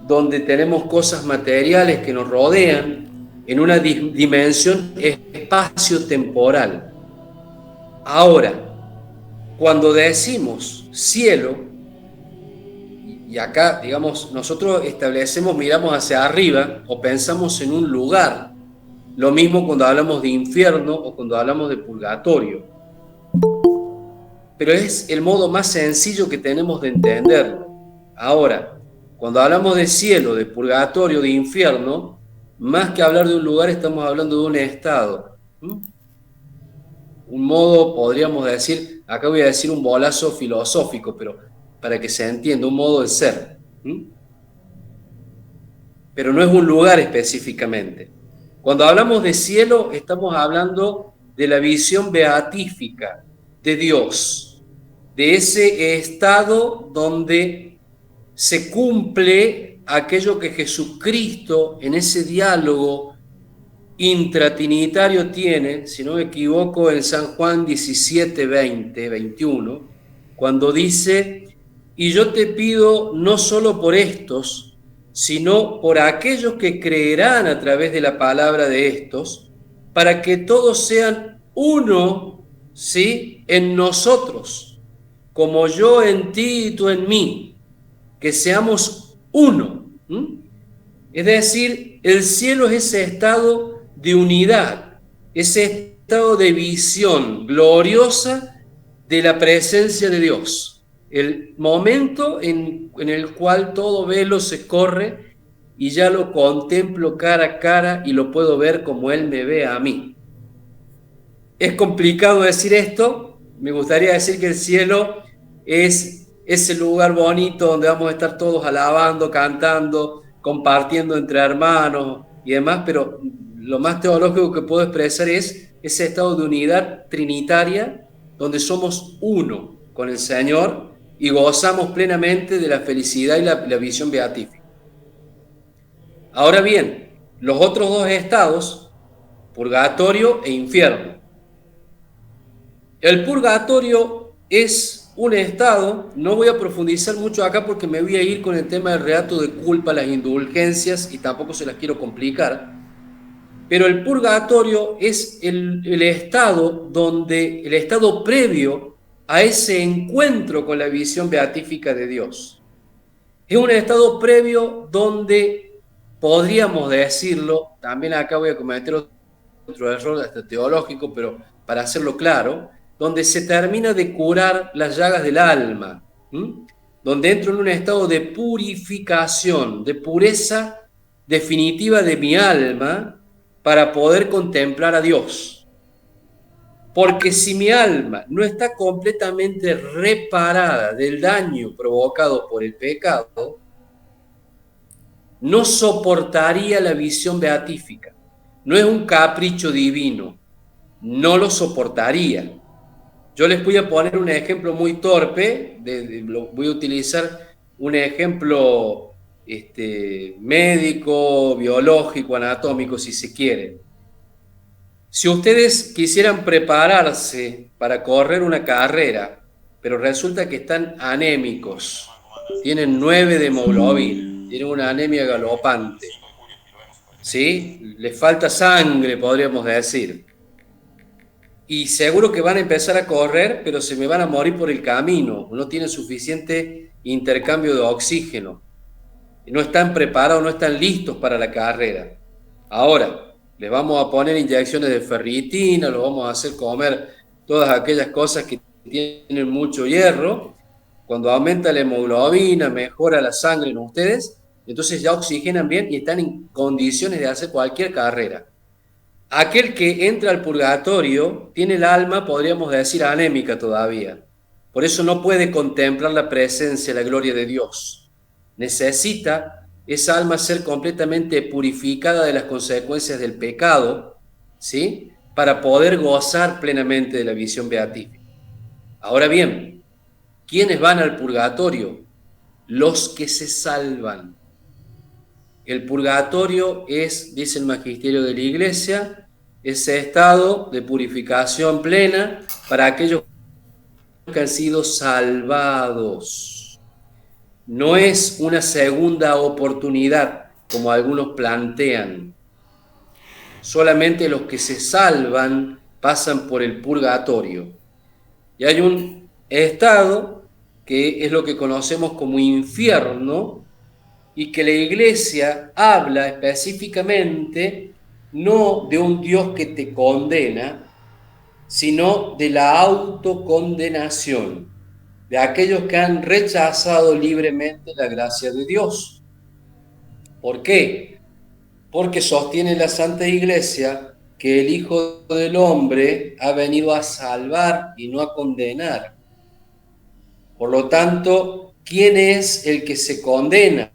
donde tenemos cosas materiales que nos rodean, en una dimensión espacio-temporal. Ahora, cuando decimos cielo, y acá, digamos, nosotros establecemos, miramos hacia arriba o pensamos en un lugar. Lo mismo cuando hablamos de infierno o cuando hablamos de purgatorio. Pero es el modo más sencillo que tenemos de entenderlo. Ahora, cuando hablamos de cielo, de purgatorio, de infierno, más que hablar de un lugar, estamos hablando de un estado. un modo, podríamos decir, acá voy a decir un bolazo filosófico, pero para que se entienda, un modo de ser. Pero no es un lugar específicamente. Cuando hablamos de cielo, estamos hablando de la visión beatífica de Dios, de ese estado donde se cumple aquello que Jesucristo en ese diálogo intratrinitario tiene, si no me equivoco, en San Juan 17, 20, 21, cuando dice: y yo te pido no solo por estos, sino por aquellos que creerán a través de la palabra de estos, para que todos sean uno, ¿sí?, en nosotros, como yo en ti y tú en mí, que seamos uno. Es decir, el cielo es ese estado de unidad, ese estado de visión gloriosa de la presencia de Dios, el momento en el cual todo velo se corre y ya lo contemplo cara a cara y lo puedo ver como Él me ve a mí. Es complicado decir esto, me gustaría decir que el cielo es ese lugar bonito donde vamos a estar todos alabando, cantando, compartiendo entre hermanos y demás, pero lo más teológico que puedo expresar es ese estado de unidad trinitaria donde somos uno con el Señor y gozamos plenamente de la felicidad y la visión beatífica. Ahora bien, los otros dos estados, purgatorio e infierno. El purgatorio es un estado, no voy a profundizar mucho acá porque me voy a ir con el tema del reato de culpa, las indulgencias, y tampoco se las quiero complicar, pero el purgatorio es el estado el estado previo a ese encuentro con la visión beatífica de Dios. Es un estado previo donde podríamos decirlo, también acá voy a cometer otro error hasta teológico, pero para hacerlo claro, donde se termina de curar las llagas del alma, donde entro en un estado de purificación, de pureza definitiva de mi alma para poder contemplar a Dios. Porque si mi alma no está completamente reparada del daño provocado por el pecado, no soportaría la visión beatífica. No es un capricho divino, no lo soportaría. Yo les voy a poner un ejemplo muy torpe, voy a utilizar un ejemplo médico, biológico, anatómico, si se quiere. Si ustedes quisieran prepararse para correr una carrera, pero resulta que están anémicos, tienen 9 de hemoglobina, tienen una anemia galopante, ¿sí? Les falta sangre, podríamos decir. Y seguro que van a empezar a correr, pero se me van a morir por el camino, no tienen suficiente intercambio de oxígeno, no están preparados, no están listos para la carrera. Ahora, les vamos a poner inyecciones de ferritina, los vamos a hacer comer todas aquellas cosas que tienen mucho hierro. Cuando aumenta la hemoglobina, mejora la sangre en ustedes, entonces ya oxigenan bien y están en condiciones de hacer cualquier carrera. Aquel que entra al purgatorio tiene el alma, podríamos decir, anémica todavía. Por eso no puede contemplar la presencia, la gloria de Dios. Necesita esa alma ser completamente purificada de las consecuencias del pecado, ¿sí?, para poder gozar plenamente de la visión beatífica. Ahora bien, ¿quiénes van al purgatorio? Los que se salvan. El purgatorio es, dice el magisterio de la Iglesia, ese estado de purificación plena para aquellos que han sido salvados. No es una segunda oportunidad, como algunos plantean. Solamente los que se salvan pasan por el purgatorio. Y hay un estado que es lo que conocemos como infierno, y que la Iglesia habla específicamente no de un Dios que te condena, sino de la autocondenación, de aquellos que han rechazado libremente la gracia de Dios. ¿Por qué? Porque sostiene la Santa Iglesia que el Hijo del Hombre ha venido a salvar y no a condenar. Por lo tanto, ¿quién es el que se condena?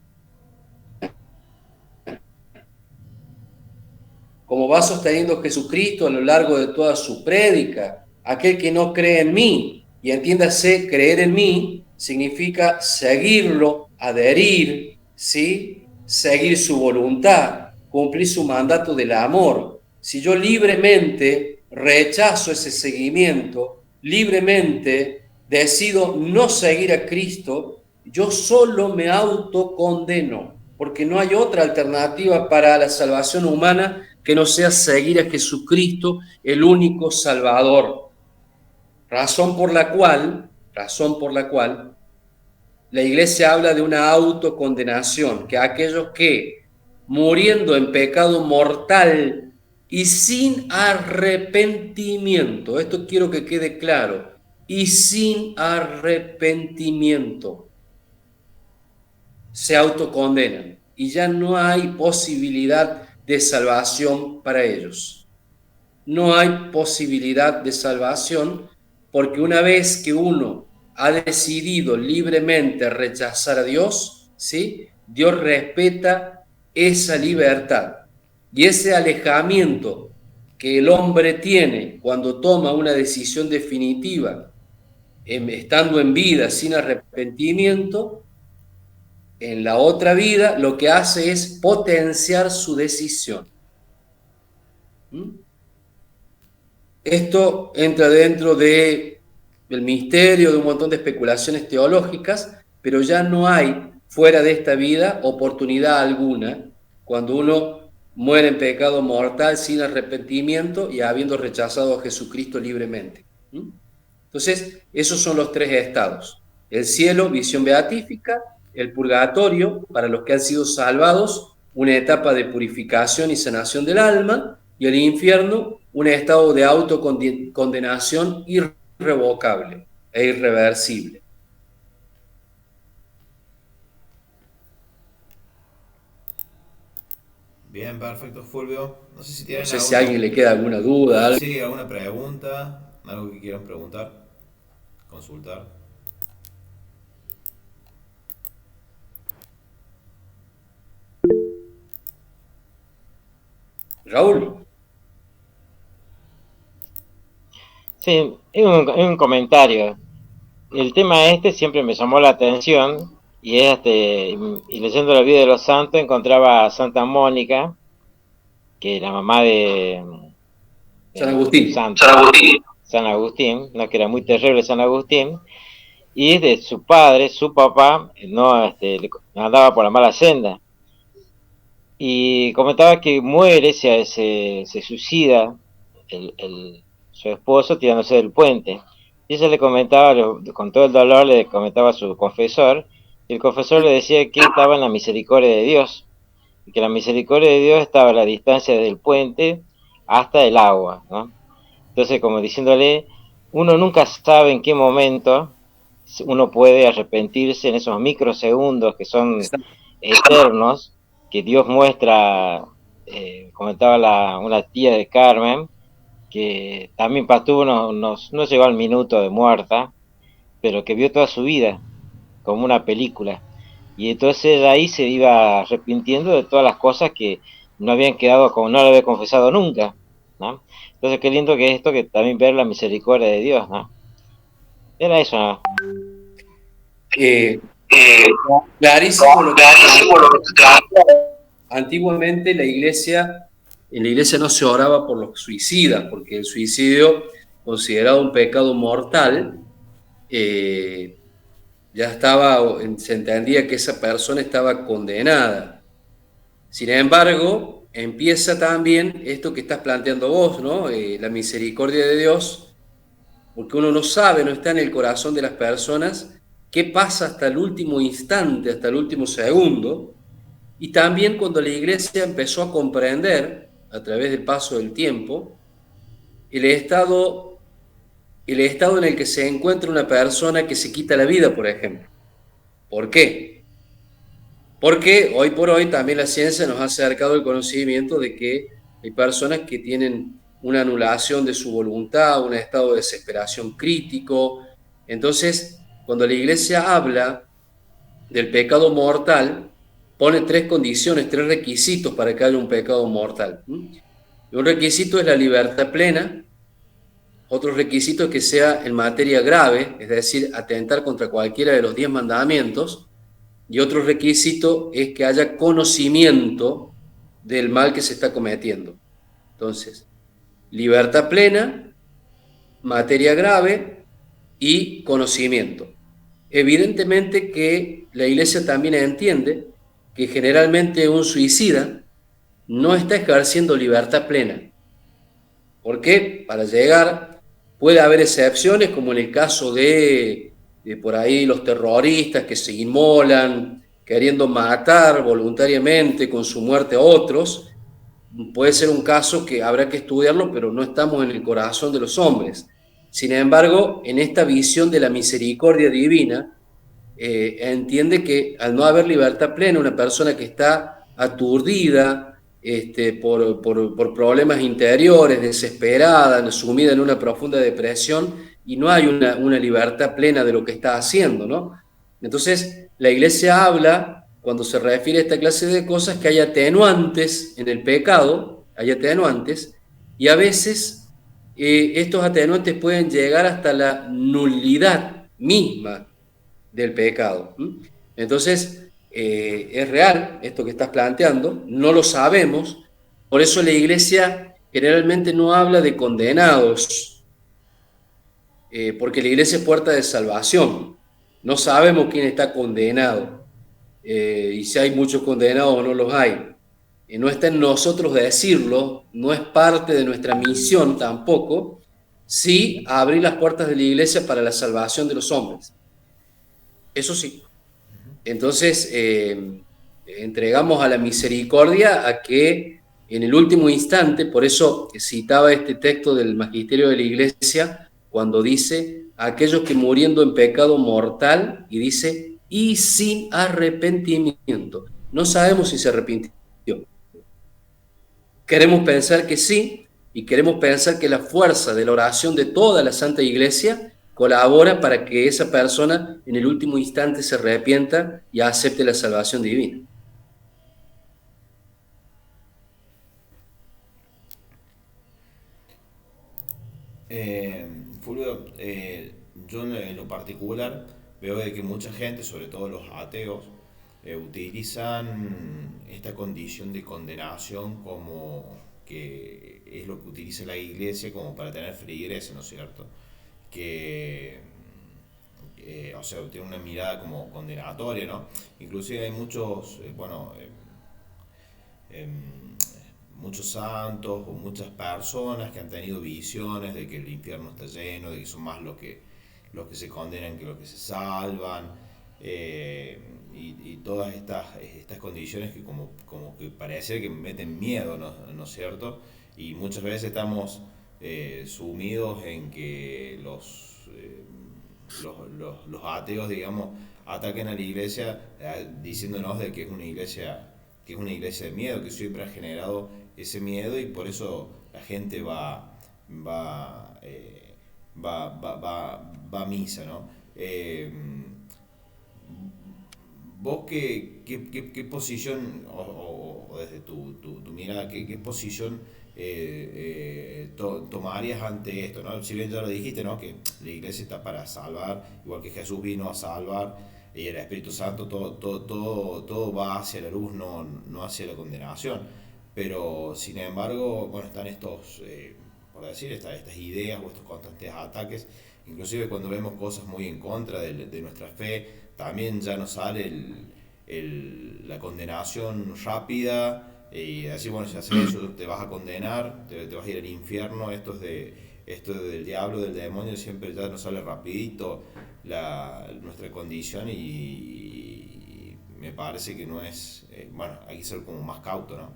Como va sosteniendo Jesucristo a lo largo de toda su prédica, aquel que no cree en mí, y entiéndase, creer en mí significa seguirlo, adherir, ¿sí? Seguir su voluntad, cumplir su mandato del amor. Si yo libremente rechazo ese seguimiento, libremente decido no seguir a Cristo, yo solo me autocondeno, porque no hay otra alternativa para la salvación humana que no sea seguir a Jesucristo, el único Salvador. Razón por la cual la Iglesia habla de una autocondenación, que aquellos que, muriendo en pecado mortal y sin arrepentimiento, esto quiero que quede claro, y sin arrepentimiento, se autocondenan y ya no hay posibilidad de salvación para ellos. No hay posibilidad de salvación porque una vez que uno ha decidido libremente rechazar a Dios, ¿sí? Dios respeta esa libertad y ese alejamiento que el hombre tiene cuando toma una decisión definitiva, estando en vida sin arrepentimiento, en la otra vida lo que hace es potenciar su decisión. Esto entra dentro del misterio de un montón de especulaciones teológicas, pero ya no hay fuera de esta vida oportunidad alguna cuando uno muere en pecado mortal sin arrepentimiento y habiendo rechazado a Jesucristo libremente. Entonces, esos son los tres estados. El cielo, visión beatífica; el purgatorio, para los que han sido salvados, una etapa de purificación y sanación del alma; y el infierno, un estado de autocondenación irrevocable e irreversible. Bien, perfecto, Fulvio. No sé si tienen No sé si a alguien le queda alguna duda. ¿Algo? Sí, alguna pregunta, algo que quieran preguntar, consultar. Raúl. Sí, un comentario. El tema este siempre me llamó la atención y y leyendo la vida de los santos encontraba a Santa Mónica, que es la mamá de San Agustín. San Agustín, no, que era muy terrible San Agustín, y es de su padre, su papá, no andaba por la mala senda. Y comentaba que muere, se suicida su esposo tirándose del puente. Y ella le comentaba, con todo el dolor, le comentaba a su confesor, y el confesor le decía que estaba en la misericordia de Dios, y que la misericordia de Dios estaba a la distancia del puente hasta el agua, ¿no? Entonces, como diciéndole, uno nunca sabe en qué momento uno puede arrepentirse en esos microsegundos que son eternos, que Dios muestra. Comentaba una tía de Carmen, que también tuvo no llegó al minuto de muerta, pero que vio toda su vida como una película. Y entonces ahí se iba arrepintiendo de todas las cosas que no habían quedado como no lo había confesado nunca, ¿no? Entonces qué lindo que es esto, que también ver la misericordia de Dios, ¿no? Era eso, ¿no? Clarísimo lo que antiguamente en la iglesia no se oraba por los suicidas, porque el suicidio, considerado un pecado mortal, ya se entendía que esa persona estaba condenada. Sin embargo, empieza también esto que estás planteando vos, ¿no? La misericordia de Dios, porque uno no sabe, no está en el corazón de las personas, qué pasa hasta el último instante, hasta el último segundo. Y también cuando la iglesia empezó a comprender, a través del paso del tiempo, el estado en el que se encuentra una persona que se quita la vida, por ejemplo. ¿Por qué? Porque hoy por hoy también la ciencia nos ha acercado el conocimiento de que hay personas que tienen una anulación de su voluntad, un estado de desesperación crítico. Entonces, cuando la Iglesia habla del pecado mortal, pone tres condiciones, tres requisitos para que haya un pecado mortal. Un requisito es la libertad plena, otro requisito es que sea en materia grave, es decir, atentar contra cualquiera de los 10 mandamientos, y otro requisito es que haya conocimiento del mal que se está cometiendo. Entonces, libertad plena, materia grave y conocimiento. Evidentemente que la Iglesia también entiende que generalmente un suicida no está ejerciendo libertad plena. ¿Por qué? Para llegar, puede haber excepciones, como en el caso de por ahí los terroristas que se inmolan, queriendo matar voluntariamente con su muerte a otros. Puede ser un caso que habrá que estudiarlo, pero no estamos en el corazón de los hombres. Sin embargo, en esta visión de la misericordia divina, entiende que al no haber libertad plena, una persona que está aturdida por problemas interiores, desesperada, sumida en una profunda depresión, y no hay una libertad plena de lo que está haciendo, ¿no? Entonces, la Iglesia habla, cuando se refiere a esta clase de cosas, que hay atenuantes en el pecado, hay atenuantes, y a veces estos atenuantes pueden llegar hasta la nulidad misma del pecado. Entonces, es real esto que estás planteando, no lo sabemos, por eso la Iglesia generalmente no habla de condenados, porque la Iglesia es puerta de salvación, no sabemos quién está condenado, y si hay muchos condenados o no los hay. No está en nosotros decirlo, no es parte de nuestra misión tampoco, sí abrir las puertas de la Iglesia para la salvación de los hombres. Eso sí. Entonces, entregamos a la misericordia a que en el último instante, por eso citaba este texto del Magisterio de la Iglesia, cuando dice, aquellos que muriendo en pecado mortal, y dice, y sin arrepentimiento. No sabemos si se arrepintió. Queremos pensar que sí, y queremos pensar que la fuerza de la oración de toda la Santa Iglesia colabora para que esa persona en el último instante se arrepienta y acepte la salvación divina. Fulvio, yo en lo particular veo de que mucha gente, sobre todo los ateos, utilizan esta condición de condenación como que es lo que utiliza la iglesia como para tener feligreses, ¿no es cierto? Que, o sea, tiene una mirada como condenatoria, ¿no? Inclusive hay muchos, muchos santos o muchas personas que han tenido visiones de que el infierno está lleno, de que son más los que se condenan que los que se salvan, y todas estas condiciones que como que parece que meten miedo, ¿no es cierto? Y muchas veces estamos sumidos en que los ateos, digamos, ataquen a la iglesia diciéndonos de que es una iglesia de miedo, que siempre ha generado ese miedo, y por eso la gente va, va a misa, ¿no? ¿Vos qué posición, o desde tu mirada, qué posición tomarías ante esto, ¿no? Si bien ya lo dijiste, ¿no? Que la iglesia está para salvar, igual que Jesús vino a salvar, y el Espíritu Santo, todo va hacia la luz, no hacia la condenación. Pero, sin embargo, bueno, están estos, por decir, estas ideas o estos constantes ataques. Inclusive cuando vemos cosas muy en contra de nuestra fe, también ya nos sale la condenación rápida, y decir, bueno, si haces eso te vas a condenar, te vas a ir al infierno, esto es del diablo, del demonio, siempre ya nos sale rapidito nuestra condición, y me parece que no es, bueno, hay que ser como más cauto, ¿no?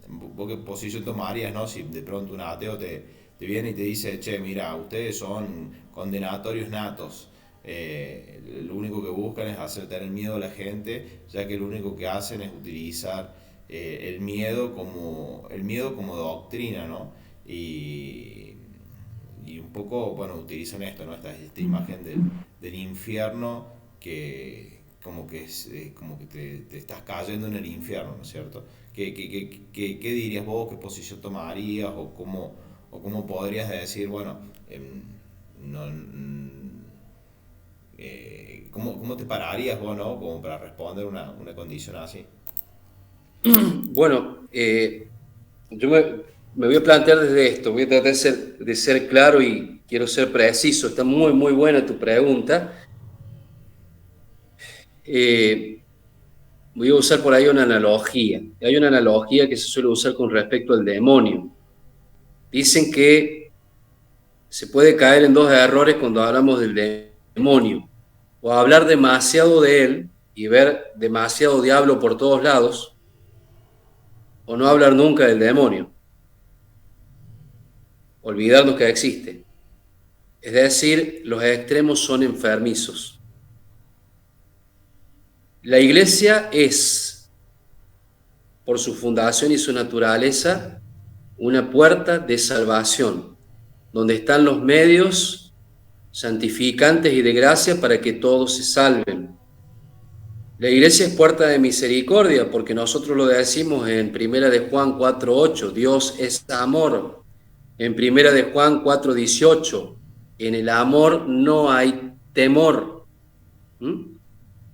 ¿Vos qué posición tomarías, no? Si de pronto un ateo te viene y te dice, che, mira, ustedes son condenatorios natos, lo único que buscan es hacer tener miedo a la gente, ya que lo único que hacen es utilizar el miedo como doctrina, ¿no? Y un poco, bueno, utilizan esto, ¿no? Esta imagen del infierno que como que, como que te estás cayendo en el infierno, ¿no es cierto? ¿Qué dirías vos? ¿Qué posición tomarías? ¿O cómo podrías decir, bueno, no, ¿cómo te pararías vos, ¿no? Como para responder una condición así? Bueno, yo me voy a plantear desde esto, voy a tratar de ser claro y quiero ser preciso. Está muy, muy buena tu pregunta. Voy a usar por ahí una analogía. Hay una analogía que se suele usar con respecto al demonio. Dicen que se puede caer en dos errores cuando hablamos del demonio. O hablar demasiado de él y ver demasiado diablo por todos lados, o no hablar nunca del demonio. Olvidarnos que existe. Es decir, los extremos son enfermizos. La iglesia es, por su fundación y su naturaleza, una puerta de salvación, donde están los medios santificantes y de gracia para que todos se salven. La iglesia es puerta de misericordia, porque nosotros lo decimos en 1 de Juan 4:8, Dios es amor. En 1 de Juan 4:18, en el amor no hay temor,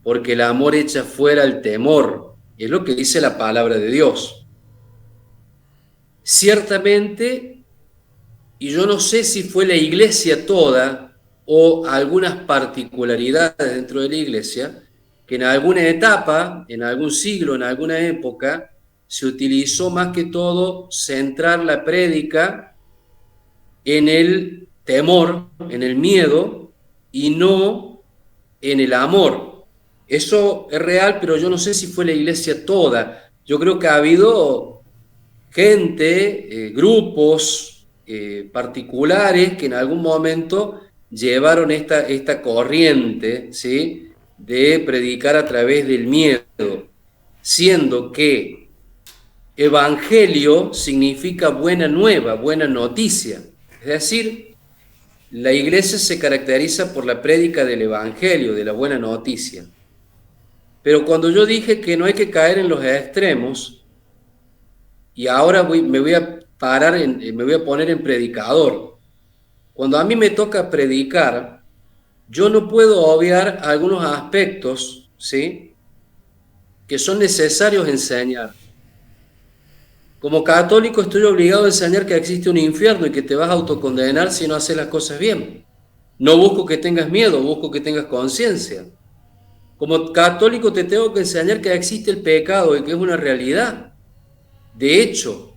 porque el amor echa fuera el temor. Es lo que dice la palabra de Dios. Ciertamente, y yo no sé si fue la iglesia toda o algunas particularidades dentro de la iglesia, que en alguna etapa, en algún siglo, en alguna época, se utilizó más que todo centrar la prédica en el temor, en el miedo, y no en el amor. Eso es real, pero yo no sé si fue la iglesia toda. Yo creo que ha habido gente, grupos particulares que en algún momento llevaron esta corriente, ¿sí?, de predicar a través del miedo, siendo que evangelio significa buena nueva, buena noticia. Es decir, la iglesia se caracteriza por la prédica del evangelio, de la buena noticia. Pero cuando yo dije que no hay que caer en los extremos, y ahora me voy a poner en predicador. Cuando a mí me toca predicar, yo no puedo obviar algunos aspectos, ¿sí?, que son necesarios enseñar. Como católico estoy obligado a enseñar que existe un infierno y que te vas a autocondenar si no haces las cosas bien. No busco que tengas miedo, busco que tengas conciencia. Como católico te tengo que enseñar que existe el pecado y que es una realidad. De hecho,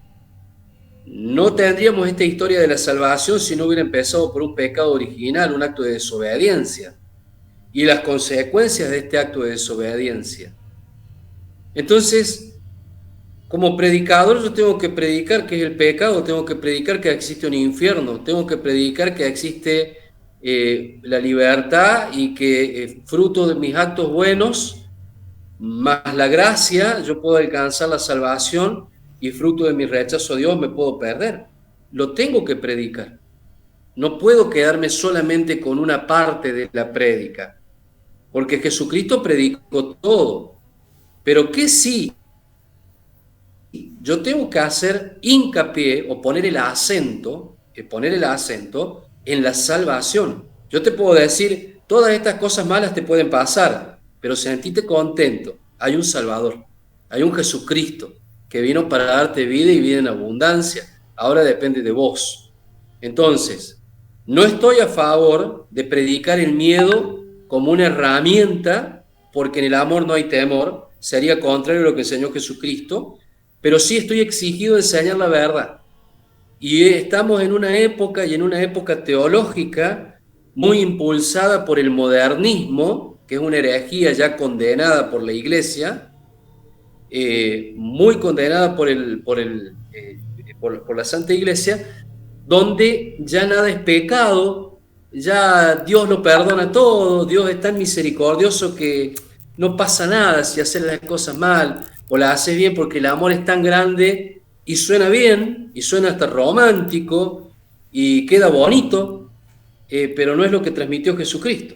no tendríamos esta historia de la salvación si no hubiera empezado por un pecado original, un acto de desobediencia, y las consecuencias de este acto de desobediencia. Entonces, como predicador yo tengo que predicar qué es el pecado, tengo que predicar que existe un infierno, tengo que predicar que existe la libertad y que fruto de mis actos buenos, más la gracia, yo puedo alcanzar la salvación, y fruto de mi rechazo a Dios me puedo perder. Lo tengo que predicar. No puedo quedarme solamente con una parte de la prédica, porque Jesucristo predicó todo. Pero ¿qué sí? Yo tengo que hacer hincapié o poner el acento en la salvación. Yo te puedo decir, todas estas cosas malas te pueden pasar, pero sentite contento. Hay un Salvador, hay un Jesucristo que vino para darte vida y vida en abundancia. Ahora depende de vos. Entonces, no estoy a favor de predicar el miedo como una herramienta, porque en el amor no hay temor, sería contrario a lo que enseñó Jesucristo, pero sí estoy exigido de enseñar la verdad. Y estamos en una época, y en una época teológica, muy impulsada por el modernismo, que es una herejía ya condenada por la Iglesia, muy condenada por la Santa Iglesia, donde ya nada es pecado, ya Dios lo perdona todo, Dios es tan misericordioso que no pasa nada si haces las cosas mal, o la haces bien porque el amor es tan grande y suena bien, y suena hasta romántico, y queda bonito, pero no es lo que transmitió Jesucristo.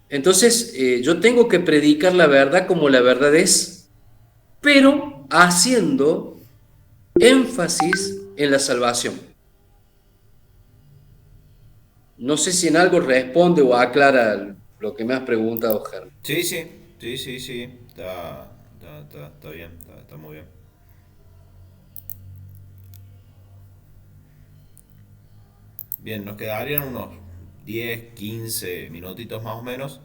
Entonces, yo tengo que predicar la verdad como la verdad es, pero haciendo énfasis en la salvación. No sé si en algo responde o aclara lo que me has preguntado, Germán. Sí, sí, sí, sí, sí. Está bien, está muy bien. Bien, nos quedarían unos 10, 15 minutitos más o menos.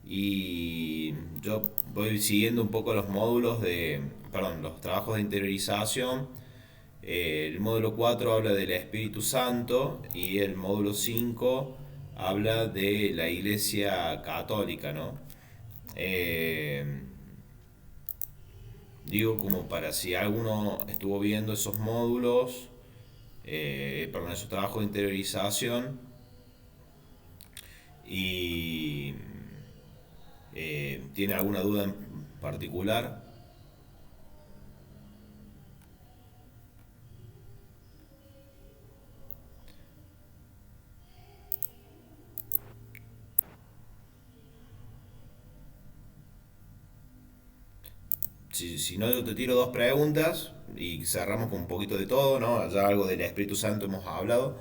Y yo voy siguiendo un poco los módulos perdón, los trabajos de interiorización. El módulo 4 habla del Espíritu Santo y el módulo 5 habla de la Iglesia Católica, ¿no? Digo como para si alguno estuvo viendo esos módulos, perdón, esos trabajos de interiorización y tiene alguna duda en particular. Si no, yo te tiro dos preguntas y cerramos con un poquito de todo, ¿no? Ya algo del Espíritu Santo hemos hablado.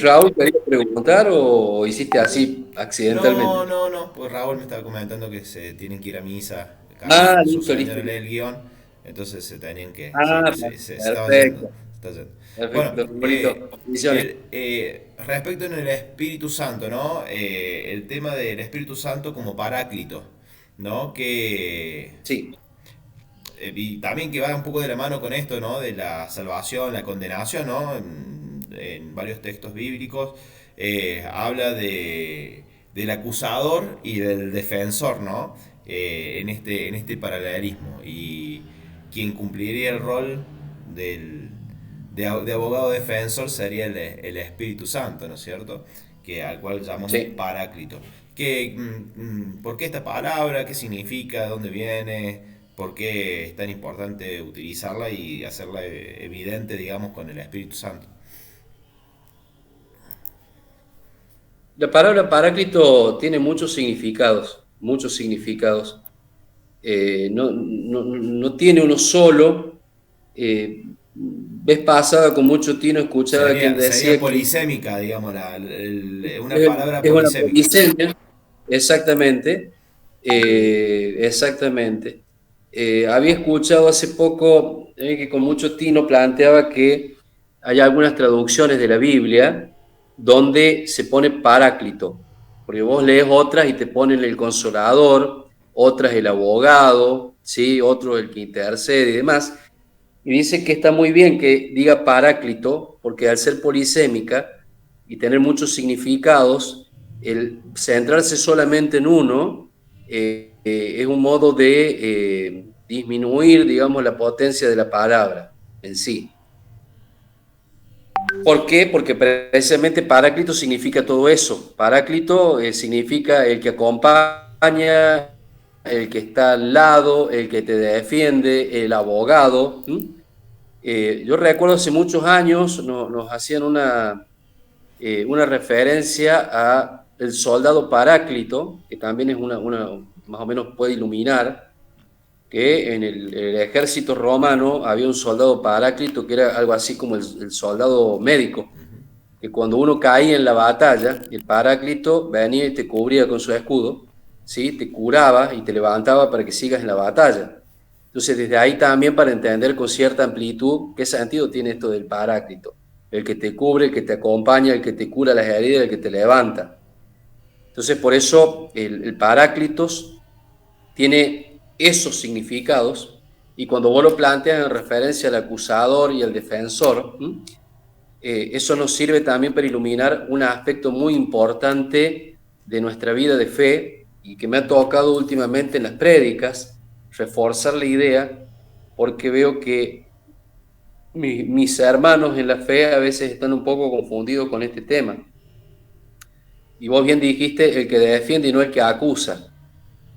Raúl, ¿querías preguntar o hiciste así accidentalmente? No, pues Raúl me estaba comentando que se tienen que ir a misa. Su Listo, señora listo. lee el guión, entonces se tenían que. Se estaba yendo. Perfecto. Está yendo. Bueno, Perfecto, bonito. Bendiciones. respecto en el Espíritu Santo, ¿no? El tema del Espíritu Santo como paráclito, ¿no? Sí. Y también que va un poco de la mano con esto, ¿no? De la salvación, la condenación, ¿no? En varios textos bíblicos habla del acusador y del defensor, ¿no? En este paralelismo. Y quien cumpliría el rol de abogado defensor sería el Espíritu Santo, ¿no es cierto? Al cual llamamos Sí. paráclito. ¿Por qué esta palabra? ¿Qué significa? ¿De dónde viene? ¿Por qué es tan importante utilizarla y hacerla evidente, digamos, con el Espíritu Santo? La palabra paráclito tiene muchos significados, muchos significados. No tiene uno solo. Vez pasada con mucho tino escuchaba a quien Sería decía polisémica, digamos, una que palabra es una polisémica. polisemia. Exactamente, exactamente. Había escuchado hace poco que con mucho tino planteaba que hay algunas traducciones de la Biblia donde se pone paráclito, porque vos lees otras y te ponen el consolador, otras el abogado, ¿sí? Otro el que intercede y demás. Y dice que está muy bien que diga paráclito, porque al ser polisémica y tener muchos significados, el centrarse solamente en uno es un modo de disminuir, digamos, la potencia de la palabra en sí. ¿Por qué? Porque precisamente paráclito significa todo eso. Paráclito significa el que acompaña, el que está al lado, el que te defiende, el abogado. Yo recuerdo hace muchos años nos hacían una referencia a el soldado paráclito, que también es más o menos puede iluminar, que en el ejército romano había un soldado paráclito que era algo así como el soldado médico, que cuando uno caía en la batalla, el paráclito venía y te cubría con su escudo, ¿sí? Te curaba y te levantaba para que sigas en la batalla. Entonces, desde ahí también para entender con cierta amplitud qué sentido tiene esto del paráclito, el que te cubre, el que te acompaña, el que te cura las heridas, el que te levanta. Entonces, por eso el paráclitos tiene esos significados, y cuando vos lo planteas en referencia al acusador y al defensor, eso nos sirve también para iluminar un aspecto muy importante de nuestra vida de fe y que me ha tocado últimamente en las prédicas, reforzar la idea, porque veo que mis hermanos en la fe a veces están un poco confundidos con este tema. Y vos bien dijiste, el que defiende y no el que acusa.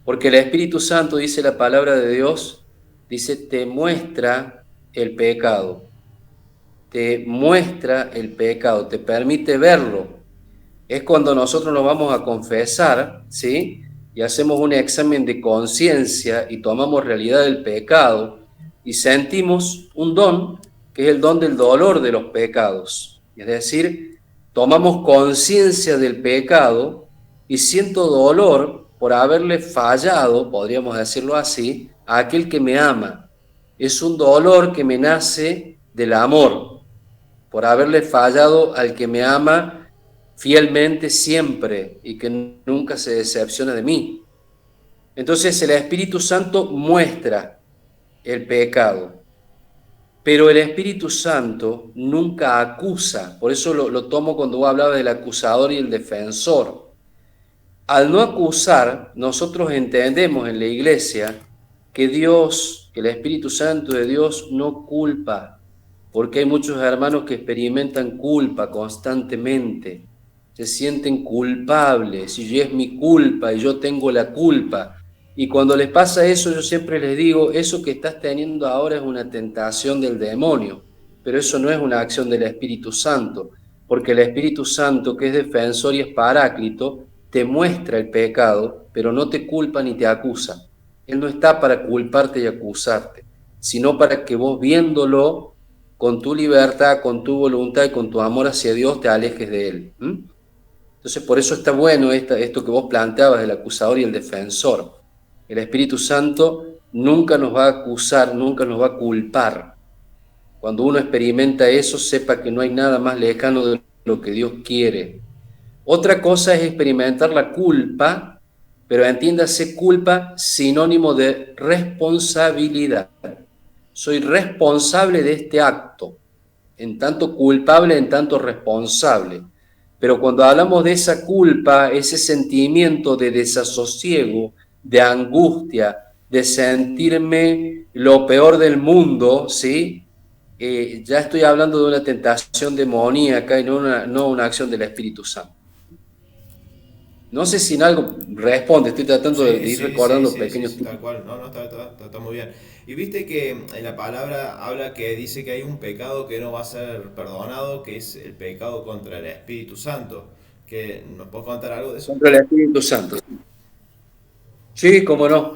Porque el Espíritu Santo, dice la palabra de Dios, dice, te muestra el pecado. Te muestra el pecado, te permite verlo. Es cuando nosotros nos vamos a confesar, ¿sí? Y hacemos un examen de conciencia y tomamos realidad del pecado y sentimos un don, que es el don del dolor de los pecados. Es decir, tomamos conciencia del pecado y siento dolor por haberle fallado, podríamos decirlo así, a aquel que me ama. Es un dolor que me nace del amor, por haberle fallado al que me ama fielmente siempre y que nunca se decepciona de mí. Entonces el Espíritu Santo muestra el pecado, pero el Espíritu Santo nunca acusa. Por eso lo tomo cuando vos hablabas del acusador y el defensor. Al no acusar, nosotros entendemos en la iglesia que Dios, que el Espíritu Santo de Dios no culpa, porque hay muchos hermanos que experimentan culpa constantemente, se sienten culpables, y es mi culpa, y yo tengo la culpa. Y cuando les pasa eso, yo siempre les digo, eso que estás teniendo ahora es una tentación del demonio, pero eso no es una acción del Espíritu Santo, porque el Espíritu Santo, que es defensor y es paráclito, te muestra el pecado, pero no te culpa ni te acusa. Él no está para culparte y acusarte, sino para que vos viéndolo, con tu libertad, con tu voluntad y con tu amor hacia Dios, te alejes de Él. Entonces, por eso está bueno esto que vos planteabas del acusador y el defensor. El Espíritu Santo nunca nos va a acusar, nunca nos va a culpar. Cuando uno experimenta eso, sepa que no hay nada más lejano de lo que Dios quiere. Otra cosa es experimentar la culpa, pero entiéndase culpa sinónimo de responsabilidad. Soy responsable de este acto, en tanto culpable, en tanto responsable. Pero cuando hablamos de esa culpa, ese sentimiento de desasosiego, de angustia, de sentirme lo peor del mundo, ¿sí? Ya estoy hablando de una tentación demoníaca y no una acción del Espíritu Santo. No sé si en algo responde, estoy tratando de ir recordando pequeños... Sí, tal cual, no, está muy bien. Y viste que en la palabra habla que dice que hay un pecado que no va a ser perdonado, que es el pecado contra el Espíritu Santo. ¿Que nos puedes contar algo de eso? Contra el Espíritu Santo. Sí, cómo no.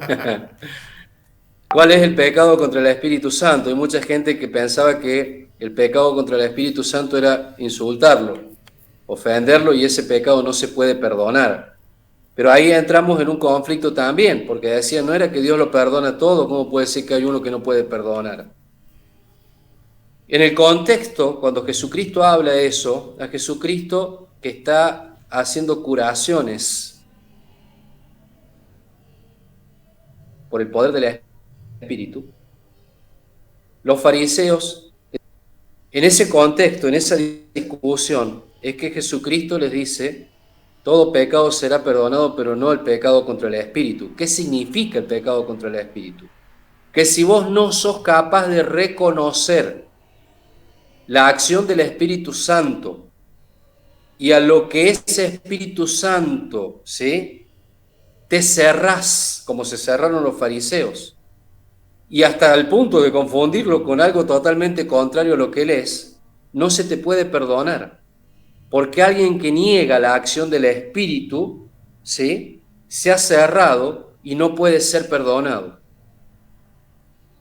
¿Cuál es el pecado contra el Espíritu Santo? Hay mucha gente que pensaba que el pecado contra el Espíritu Santo era insultarlo, ofenderlo, y ese pecado no se puede perdonar. Pero ahí entramos en un conflicto también, porque decían, no era que Dios lo perdona todo, ¿cómo puede ser que hay uno que no puede perdonar? En el contexto, cuando Jesucristo habla eso, a Jesucristo que está haciendo curaciones por el poder del Espíritu, los fariseos, en ese contexto, en esa discusión, es que Jesucristo les dice, todo pecado será perdonado, pero no el pecado contra el Espíritu. ¿Qué significa el pecado contra el Espíritu? Que si vos no sos capaz de reconocer la acción del Espíritu Santo y a lo que ese Espíritu Santo, ¿sí?, te cerrás, como se cerraron los fariseos, y hasta el punto de confundirlo con algo totalmente contrario a lo que Él es, no se te puede perdonar. Porque alguien que niega la acción del Espíritu, ¿sí?, se ha cerrado y no puede ser perdonado.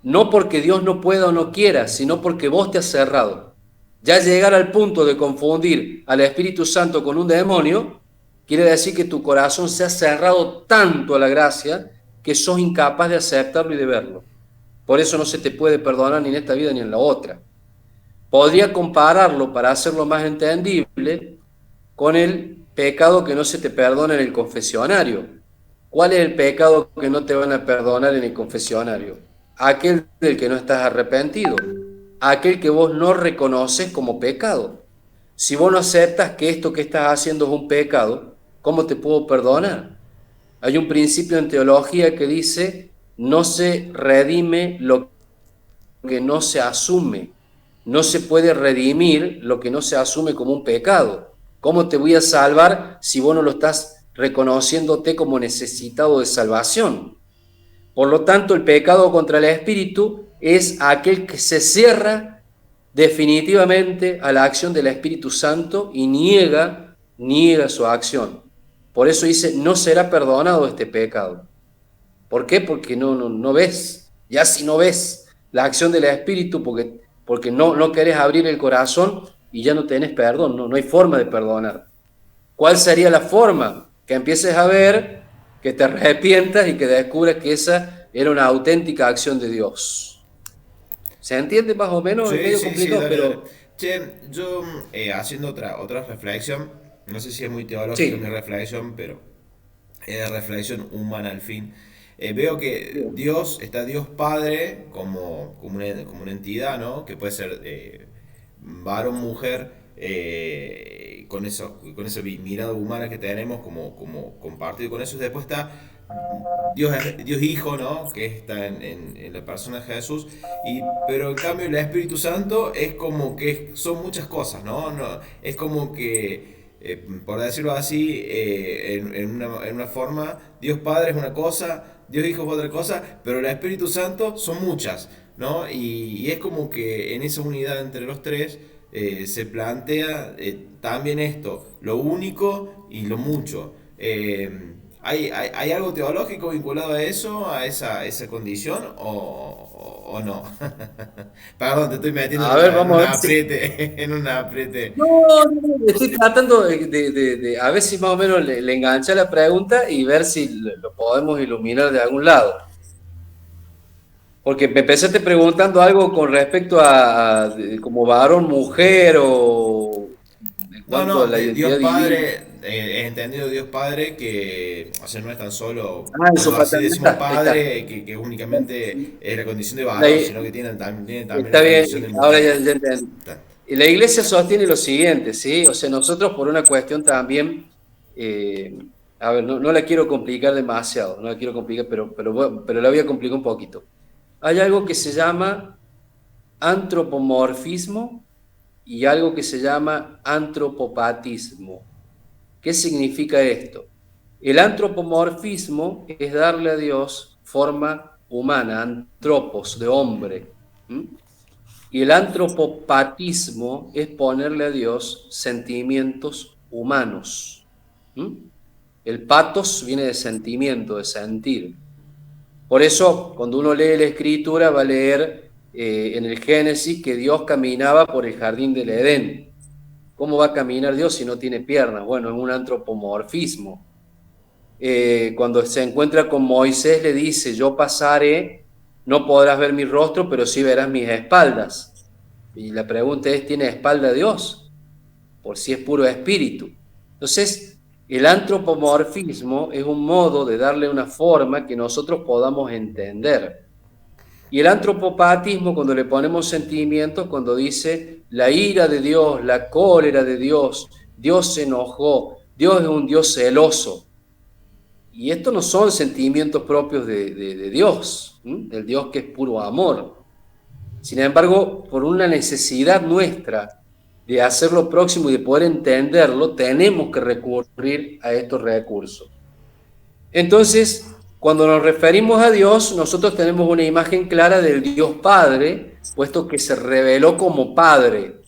No porque Dios no pueda o no quiera, sino porque vos te has cerrado. Ya llegar al punto de confundir al Espíritu Santo con un demonio, quiere decir que tu corazón se ha cerrado tanto a la gracia que sos incapaz de aceptarlo y de verlo. Por eso no se te puede perdonar ni en esta vida ni en la otra. Podría compararlo, para hacerlo más entendible, con el pecado que no se te perdona en el confesionario. ¿Cuál es el pecado que no te van a perdonar en el confesionario? Aquel del que no estás arrepentido, aquel que vos no reconoces como pecado. Si vos no aceptas que esto que estás haciendo es un pecado, ¿cómo te puedo perdonar? Hay un principio en teología que dice, no se redime lo que no se asume. No se puede redimir lo que no se asume como un pecado. ¿Cómo te voy a salvar si vos no lo estás reconociéndote como necesitado de salvación. Por lo tanto, el pecado contra el Espíritu es aquel que se cierra definitivamente a la acción del Espíritu Santo y niega su acción. Por eso dice, no será perdonado este pecado. ¿Por qué? Porque no ves. Ya si no ves la acción del Espíritu, porque no querés abrir el corazón y ya no tenés perdón, no hay forma de perdonar. ¿Cuál sería la forma? Que empieces a ver, que te arrepientas y que descubras que esa era una auténtica acción de Dios. ¿Se entiende más o menos? Es medio complicado, dale, pero... dale. Che, yo haciendo otra reflexión, no sé si es muy teológica mi reflexión, pero es reflexión humana al fin. Veo que está Dios Padre como una entidad, ¿no? Que puede ser varón, mujer, con esa mirada humana que tenemos como compartido con eso. Después está Dios Hijo, ¿no? Que está en la persona de Jesús. Pero en cambio el Espíritu Santo es como que son muchas cosas, ¿no? Es como que... por decirlo así, en una forma, Dios Padre es una cosa, Dios Hijo es otra cosa, pero el Espíritu Santo son muchas, ¿no? Y es como que en esa unidad entre los tres se plantea también esto, lo único y lo mucho. ¿Hay algo teológico vinculado a eso, a esa condición, o no? Perdón, te estoy metiendo en un apriete. No, estoy tratando de a ver si más o menos le engancha la pregunta y ver si lo podemos iluminar de algún lado. Porque me empezaste preguntando algo con respecto a como varón, mujer o en cuanto a la identidad Dios Padre, divina. he entendido Dios Padre que, o sea, no es tan solo, En su cuando así decimos paternidad, Padre, que únicamente es la condición de La- varón, sino que tiene también Está la bien, condición de ahora mujer. ya entendí. Y la iglesia sostiene lo siguiente, ¿sí? O sea, nosotros por una cuestión también, a ver, no la quiero complicar demasiado, no la quiero complicar, pero la voy a complicar un poquito. Hay algo que se llama antropomorfismo y algo que se llama antropopatismo. ¿Qué significa esto? El antropomorfismo es darle a Dios forma humana, antropos, de hombre. ¿Mm? Y el antropopatismo es ponerle a Dios sentimientos humanos. ¿Mm? El patos viene de sentimiento, de sentir. Por eso, cuando uno lee la Escritura, va a leer en el Génesis que Dios caminaba por el jardín del Edén. ¿Cómo va a caminar Dios si no tiene piernas? Bueno, es un antropomorfismo. Cuando se encuentra con Moisés, le dice, yo pasaré, no podrás ver mi rostro, pero sí verás mis espaldas. Y la pregunta es, ¿tiene espalda Dios? Por si es puro espíritu. Entonces, el antropomorfismo es un modo de darle una forma que nosotros podamos entender. Y el antropopatismo, cuando le ponemos sentimientos, cuando dice la ira de Dios, la cólera de Dios, Dios se enojó, Dios es un Dios celoso. Y estos no son sentimientos propios de Dios, del Dios que es puro amor. Sin embargo, por una necesidad nuestra de hacer lo próximo y de poder entenderlo, tenemos que recurrir a estos recursos. Entonces, cuando nos referimos a Dios, nosotros tenemos una imagen clara del Dios Padre, puesto que se reveló como Padre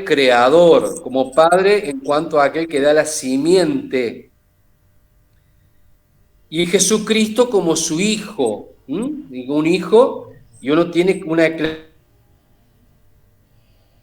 creador, como Padre en cuanto a aquel que da la simiente. Y Jesucristo como su Hijo, un Hijo, y uno tiene una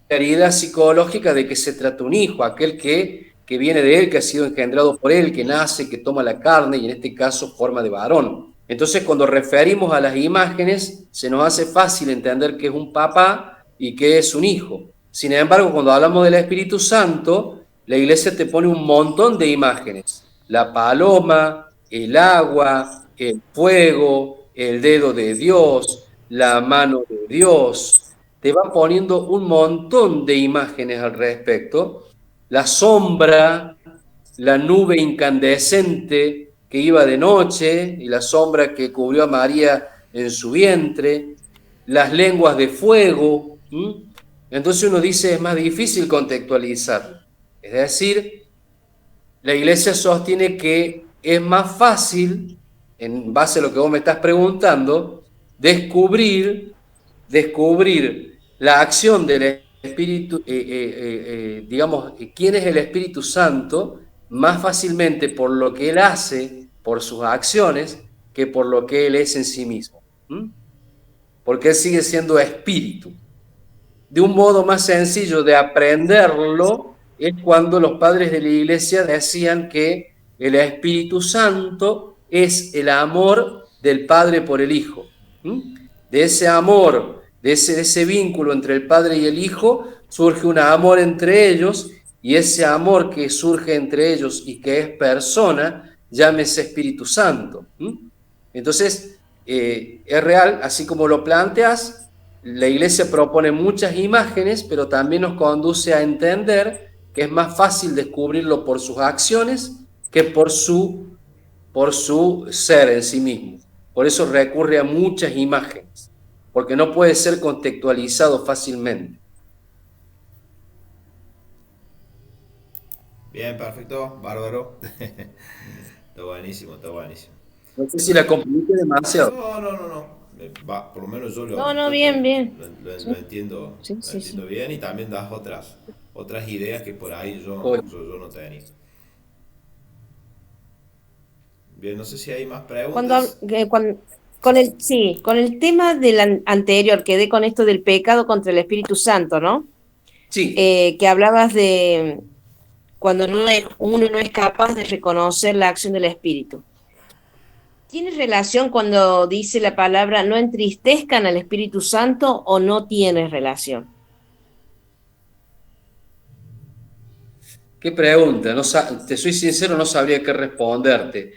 claridad psicológica de que se trata un hijo, aquel que viene de él, que ha sido engendrado por él, que nace, que toma la carne y en este caso forma de varón. Entonces cuando referimos a las imágenes se nos hace fácil entender que es un papá y que es un hijo. Sin embargo, cuando hablamos del Espíritu Santo, la iglesia te pone un montón de imágenes. La paloma, el agua, el fuego, el dedo de Dios, la mano de Dios. Te va poniendo un montón de imágenes al respecto. La sombra, la nube incandescente que iba de noche y la sombra que cubrió a María en su vientre, las lenguas de fuego. Entonces uno dice, es más difícil contextualizar. Es decir, la Iglesia sostiene que es más fácil, en base a lo que vos me estás preguntando, descubrir la acción del Espíritu, digamos, quién es el Espíritu Santo, más fácilmente por lo que Él hace, por sus acciones, que por lo que Él es en sí mismo. Porque Él sigue siendo Espíritu. De un modo más sencillo de aprenderlo es cuando los padres de la Iglesia decían que el Espíritu Santo es el amor del Padre por el Hijo. De ese amor, de ese vínculo entre el Padre y el Hijo, surge un amor entre ellos, y ese amor que surge entre ellos y que es persona, llámese Espíritu Santo. Entonces, es real, así como lo planteas, la Iglesia propone muchas imágenes, pero también nos conduce a entender que es más fácil descubrirlo por sus acciones que por su ser en sí mismo. Por eso recurre a muchas imágenes, porque no puede ser contextualizado fácilmente. Bien, perfecto, bárbaro. Está buenísimo, está buenísimo. No sé si la compliqué demasiado. No. Por lo menos yo No, bien, bien. Lo entiendo, Sí, lo sí, entiendo sí. bien, y también das otras ideas que por ahí Oye. yo no tenía. Bien, no sé si hay más Cuando, preguntas. con el tema del anterior, quedé con esto del pecado contra el Espíritu Santo, ¿no? Sí, Que hablabas de cuando uno no es capaz de reconocer la acción del Espíritu. ¿Tiene relación cuando dice la palabra no entristezcan al Espíritu Santo o no tiene relación? qué pregunta. Te soy sincero, no sabría qué responderte.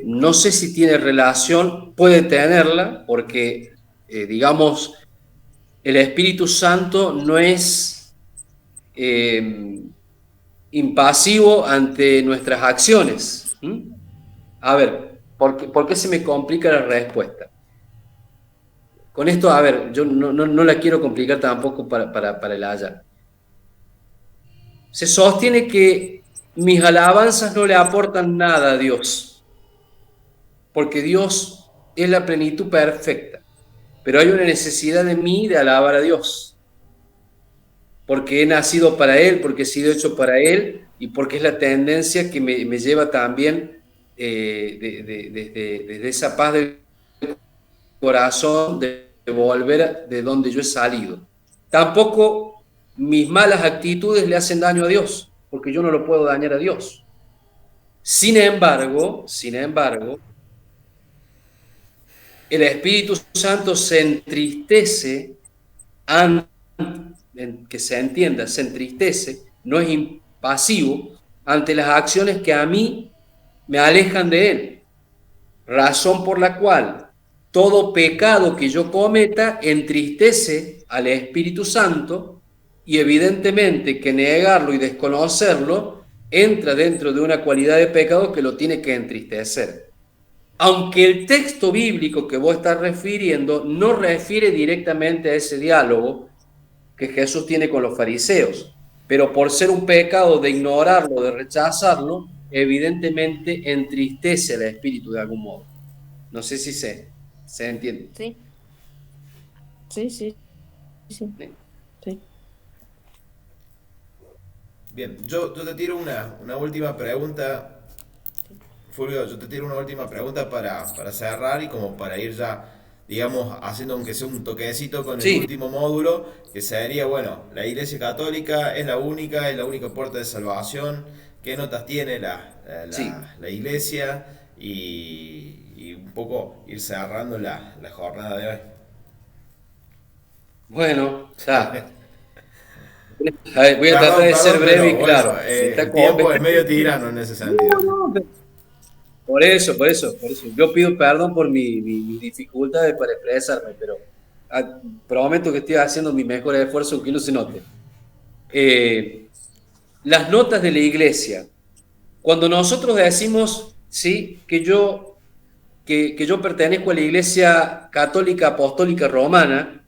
No sé si tiene relación, puede tenerla, porque, digamos, el Espíritu Santo no es impasivo ante nuestras acciones. A ver, ¿por qué se me complica la respuesta? Con esto, a ver, yo no la quiero complicar tampoco para el allá. Se sostiene que mis alabanzas no le aportan nada a Dios, porque Dios es la plenitud perfecta, pero hay una necesidad de mí de alabar a Dios, porque he nacido para Él, porque he sido hecho para Él, y porque es la tendencia que me lleva también desde esa paz del corazón de volver de donde yo he salido. Tampoco mis malas actitudes le hacen daño a Dios, porque yo no lo puedo dañar a Dios. Sin embargo, el Espíritu Santo se entristece, que se entienda, se entristece, no es impasivo, ante las acciones que a mí me alejan de Él. Razón por la cual todo pecado que yo cometa entristece al Espíritu Santo, y evidentemente que negarlo y desconocerlo entra dentro de una cualidad de pecado que lo tiene que entristecer. Aunque el texto bíblico que vos estás refiriendo no refiere directamente a ese diálogo que Jesús tiene con los fariseos, pero por ser un pecado de ignorarlo, de rechazarlo, evidentemente entristece al Espíritu de algún modo. No sé si se entiende. Sí. Sí. Bien, yo te tiro una última pregunta, Fulvio, yo te tiro una última pregunta para cerrar y como para ir ya, digamos, haciendo aunque sea un toquecito con el Sí. último módulo, que sería, bueno, la Iglesia Católica es la única puerta de salvación. ¿Qué notas tiene Sí. la Iglesia? Y un poco ir cerrando la jornada de hoy. Bueno, ya. A ver, voy a tratar de ser breve y pero, claro. bueno, el tiempo es medio tirano en ese sentido. Por eso. Yo pido perdón por mis dificultades para expresarme, pero prometo que estoy haciendo mi mejor esfuerzo, aunque no se note. Las notas de la Iglesia. Cuando nosotros decimos, ¿sí?, que yo pertenezco a la Iglesia Católica Apostólica Romana,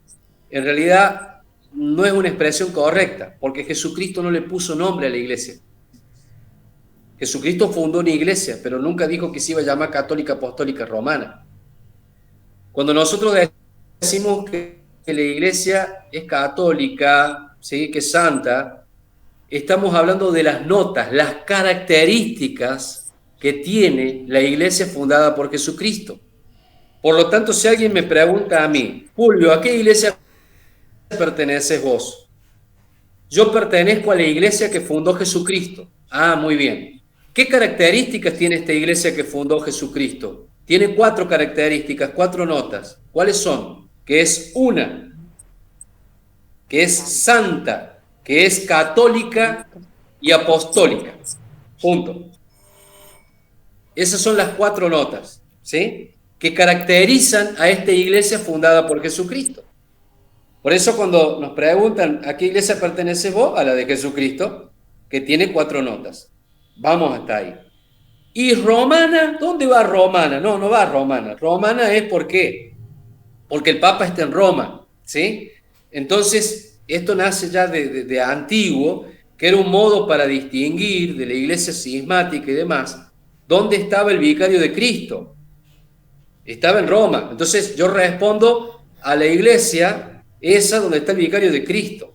en realidad no es una expresión correcta, porque Jesucristo no le puso nombre a la Iglesia. Jesucristo fundó una iglesia, pero nunca dijo que se iba a llamar católica, apostólica, romana. Cuando nosotros decimos que la iglesia es católica, ¿sí?, que es santa, estamos hablando de las notas, las características que tiene la iglesia fundada por Jesucristo. Por lo tanto, si alguien me pregunta a mí, Fulvio, ¿a qué iglesia perteneces vos? Yo pertenezco a la iglesia que fundó Jesucristo. Ah, muy bien. ¿Qué características tiene esta iglesia que fundó Jesucristo? Tiene 4 características, 4 notas. ¿Cuáles son? Que es una, que es santa, que es católica y apostólica. Punto. Esas son las 4 notas, ¿sí?, que caracterizan a esta iglesia fundada por Jesucristo. Por eso cuando nos preguntan ¿a qué iglesia perteneces vos? A la de Jesucristo, que tiene 4 notas. Vamos hasta ahí. ¿Y romana? ¿Dónde va romana? No, no va romana. Romana es ¿por qué? Porque el Papa está en Roma, ¿sí? Entonces, esto nace ya de antiguo, que era un modo para distinguir de la iglesia cismática y demás, ¿dónde estaba el vicario de Cristo? Estaba en Roma. Entonces yo respondo a la iglesia esa donde está el vicario de Cristo.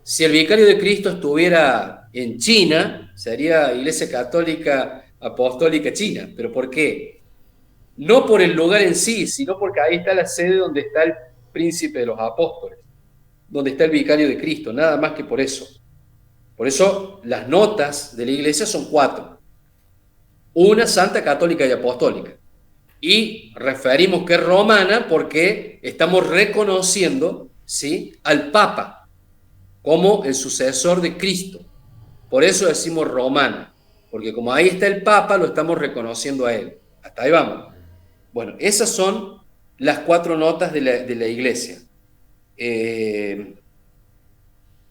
Si el vicario de Cristo estuviera en China, sería Iglesia Católica Apostólica China. ¿Pero por qué? No por el lugar en sí, sino porque ahí está la sede donde está el príncipe de los apóstoles, donde está el vicario de Cristo, nada más que por eso. Por eso las notas de la iglesia son 4. Una, santa, católica y apostólica. Y referimos que es romana porque estamos reconociendo, ¿sí?, al Papa como el sucesor de Cristo. Por eso decimos romana, porque como ahí está el Papa, lo estamos reconociendo a él. Hasta ahí vamos. Bueno, esas son las 4 notas de la iglesia.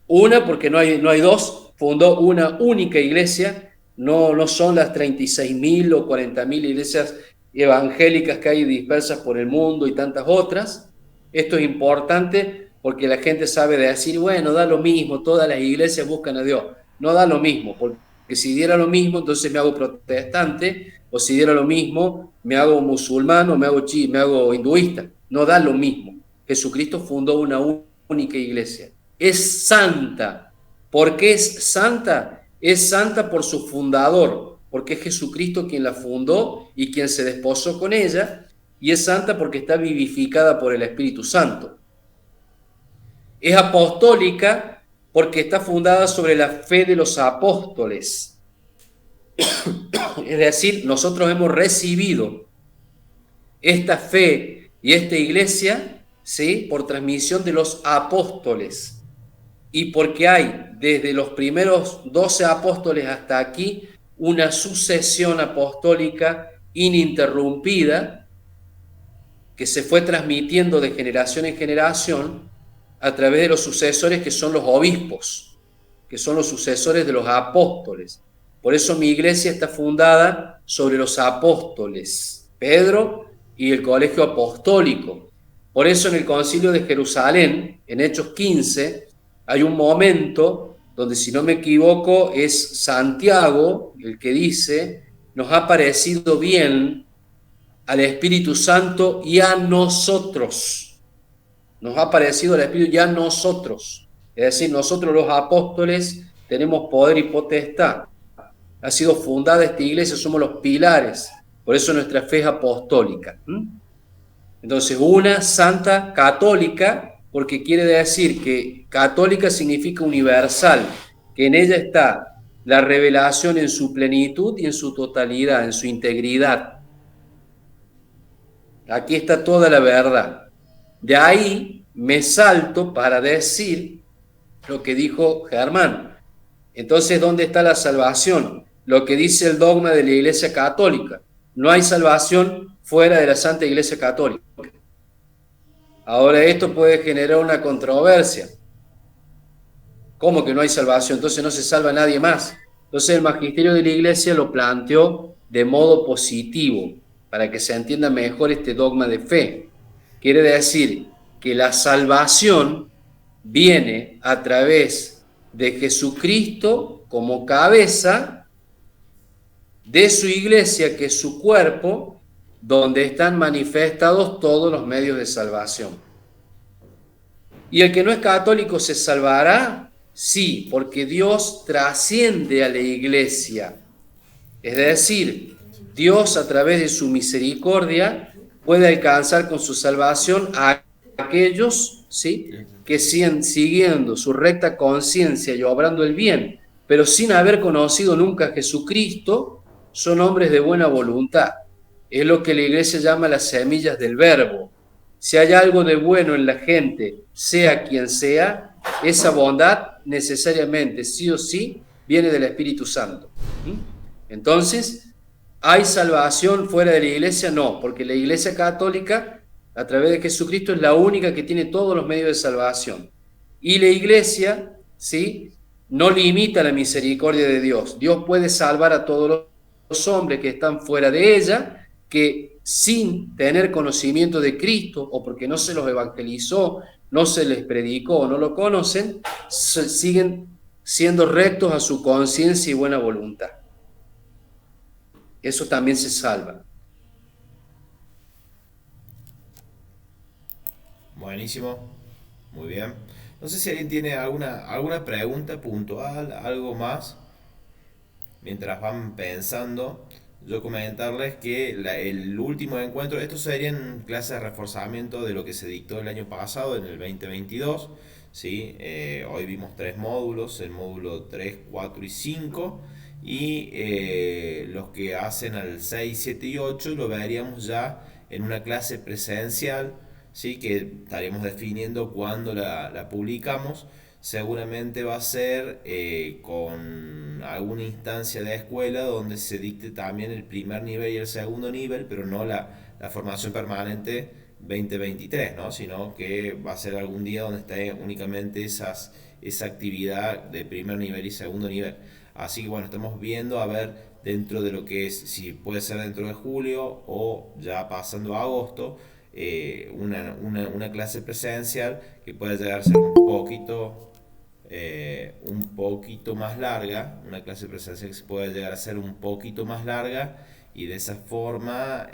Una, porque no hay 2, fundó una única iglesia, no son las 36.000 o 40.000 iglesias evangélicas que hay dispersas por el mundo y tantas otras. Esto es importante porque la gente sabe decir, bueno, da lo mismo, todas las iglesias buscan a Dios. No da lo mismo, porque si diera lo mismo, entonces me hago protestante, o si diera lo mismo, me hago musulmán o me hago hinduista. No da lo mismo. Jesucristo fundó una única iglesia. Es santa. ¿Por qué es santa? Es santa por su fundador, porque es Jesucristo quien la fundó y quien se desposó con ella, y es santa porque está vivificada por el Espíritu Santo. Es apostólica porque está fundada sobre la fe de los apóstoles. Es decir, nosotros hemos recibido esta fe y esta iglesia, ¿sí?, por transmisión de los apóstoles. Y porque hay desde los primeros 12 apóstoles hasta aquí una sucesión apostólica ininterrumpida que se fue transmitiendo de generación en generación a través de los sucesores que son los obispos, que son los sucesores de los apóstoles. Por eso mi iglesia está fundada sobre los apóstoles, Pedro y el colegio apostólico. Por eso en el Concilio de Jerusalén, en Hechos 15, hay un momento donde, si no me equivoco, es Santiago el que dice, nos ha parecido bien al Espíritu Santo y a nosotros. Nos ha parecido al Espíritu y a nosotros. Es decir, nosotros los apóstoles tenemos poder y potestad. Ha sido fundada esta iglesia, somos los pilares. Por eso nuestra fe es apostólica. Entonces, una santa católica, porque quiere decir que católica significa universal, que en ella está la revelación en su plenitud y en su totalidad, en su integridad. Aquí está toda la verdad. De ahí me salto para decir lo que dijo Germán. Entonces, ¿dónde está la salvación? Lo que dice el dogma de la Iglesia Católica. No hay salvación fuera de la Santa Iglesia Católica. Ahora, esto puede generar una controversia. ¿Cómo que no hay salvación? Entonces no se salva nadie más. Entonces el magisterio de la Iglesia lo planteó de modo positivo, para que se entienda mejor este dogma de fe. Quiere decir que la salvación viene a través de Jesucristo como cabeza de su iglesia, que es su cuerpo, donde están manifestados todos los medios de salvación. ¿Y el que no es católico se salvará? Sí, porque Dios trasciende a la iglesia. Es decir, Dios a través de su misericordia puede alcanzar con su salvación a aquellos, ¿sí?, que siguen siguiendo su recta conciencia y obrando el bien, pero sin haber conocido nunca a Jesucristo, son hombres de buena voluntad. Es lo que la iglesia llama las semillas del verbo. Si hay algo de bueno en la gente, sea quien sea, esa bondad necesariamente, sí o sí, viene del Espíritu Santo. Entonces, ¿hay salvación fuera de la iglesia? No, porque la iglesia católica, a través de Jesucristo, es la única que tiene todos los medios de salvación. Y la iglesia, ¿sí?, no limita la misericordia de Dios. Dios puede salvar a todos los hombres que están fuera de ella, que sin tener conocimiento de Cristo, o porque no se los evangelizó, no se les predicó, o no lo conocen, siguen siendo rectos a su conciencia y buena voluntad. Eso también se salva. Buenísimo, muy bien. No sé si alguien tiene alguna pregunta puntual, algo más. Mientras van pensando, yo comentarles que el último encuentro, estos serían clases de reforzamiento de lo que se dictó el año pasado, en el 2022. ¿Sí? Hoy vimos 3 módulos, el módulo 3, 4 y 5. Y los que hacen al 6, 7 y 8 lo veríamos ya en una clase presencial, ¿sí?, que estaremos definiendo cuándo la publicamos. Seguramente va a ser con alguna instancia de escuela donde se dicte también el primer nivel y el segundo nivel, pero no la formación permanente 2023, ¿no?, sino que va a ser algún día donde esté únicamente esa actividad de primer nivel y segundo nivel. Así que bueno, estamos viendo a ver dentro de lo que es, si puede ser dentro de julio o ya pasando a agosto, una clase presencial que pueda llegar a ser un poquito más larga, una clase presencial que se pueda llegar a ser un poquito más larga, y de esa forma,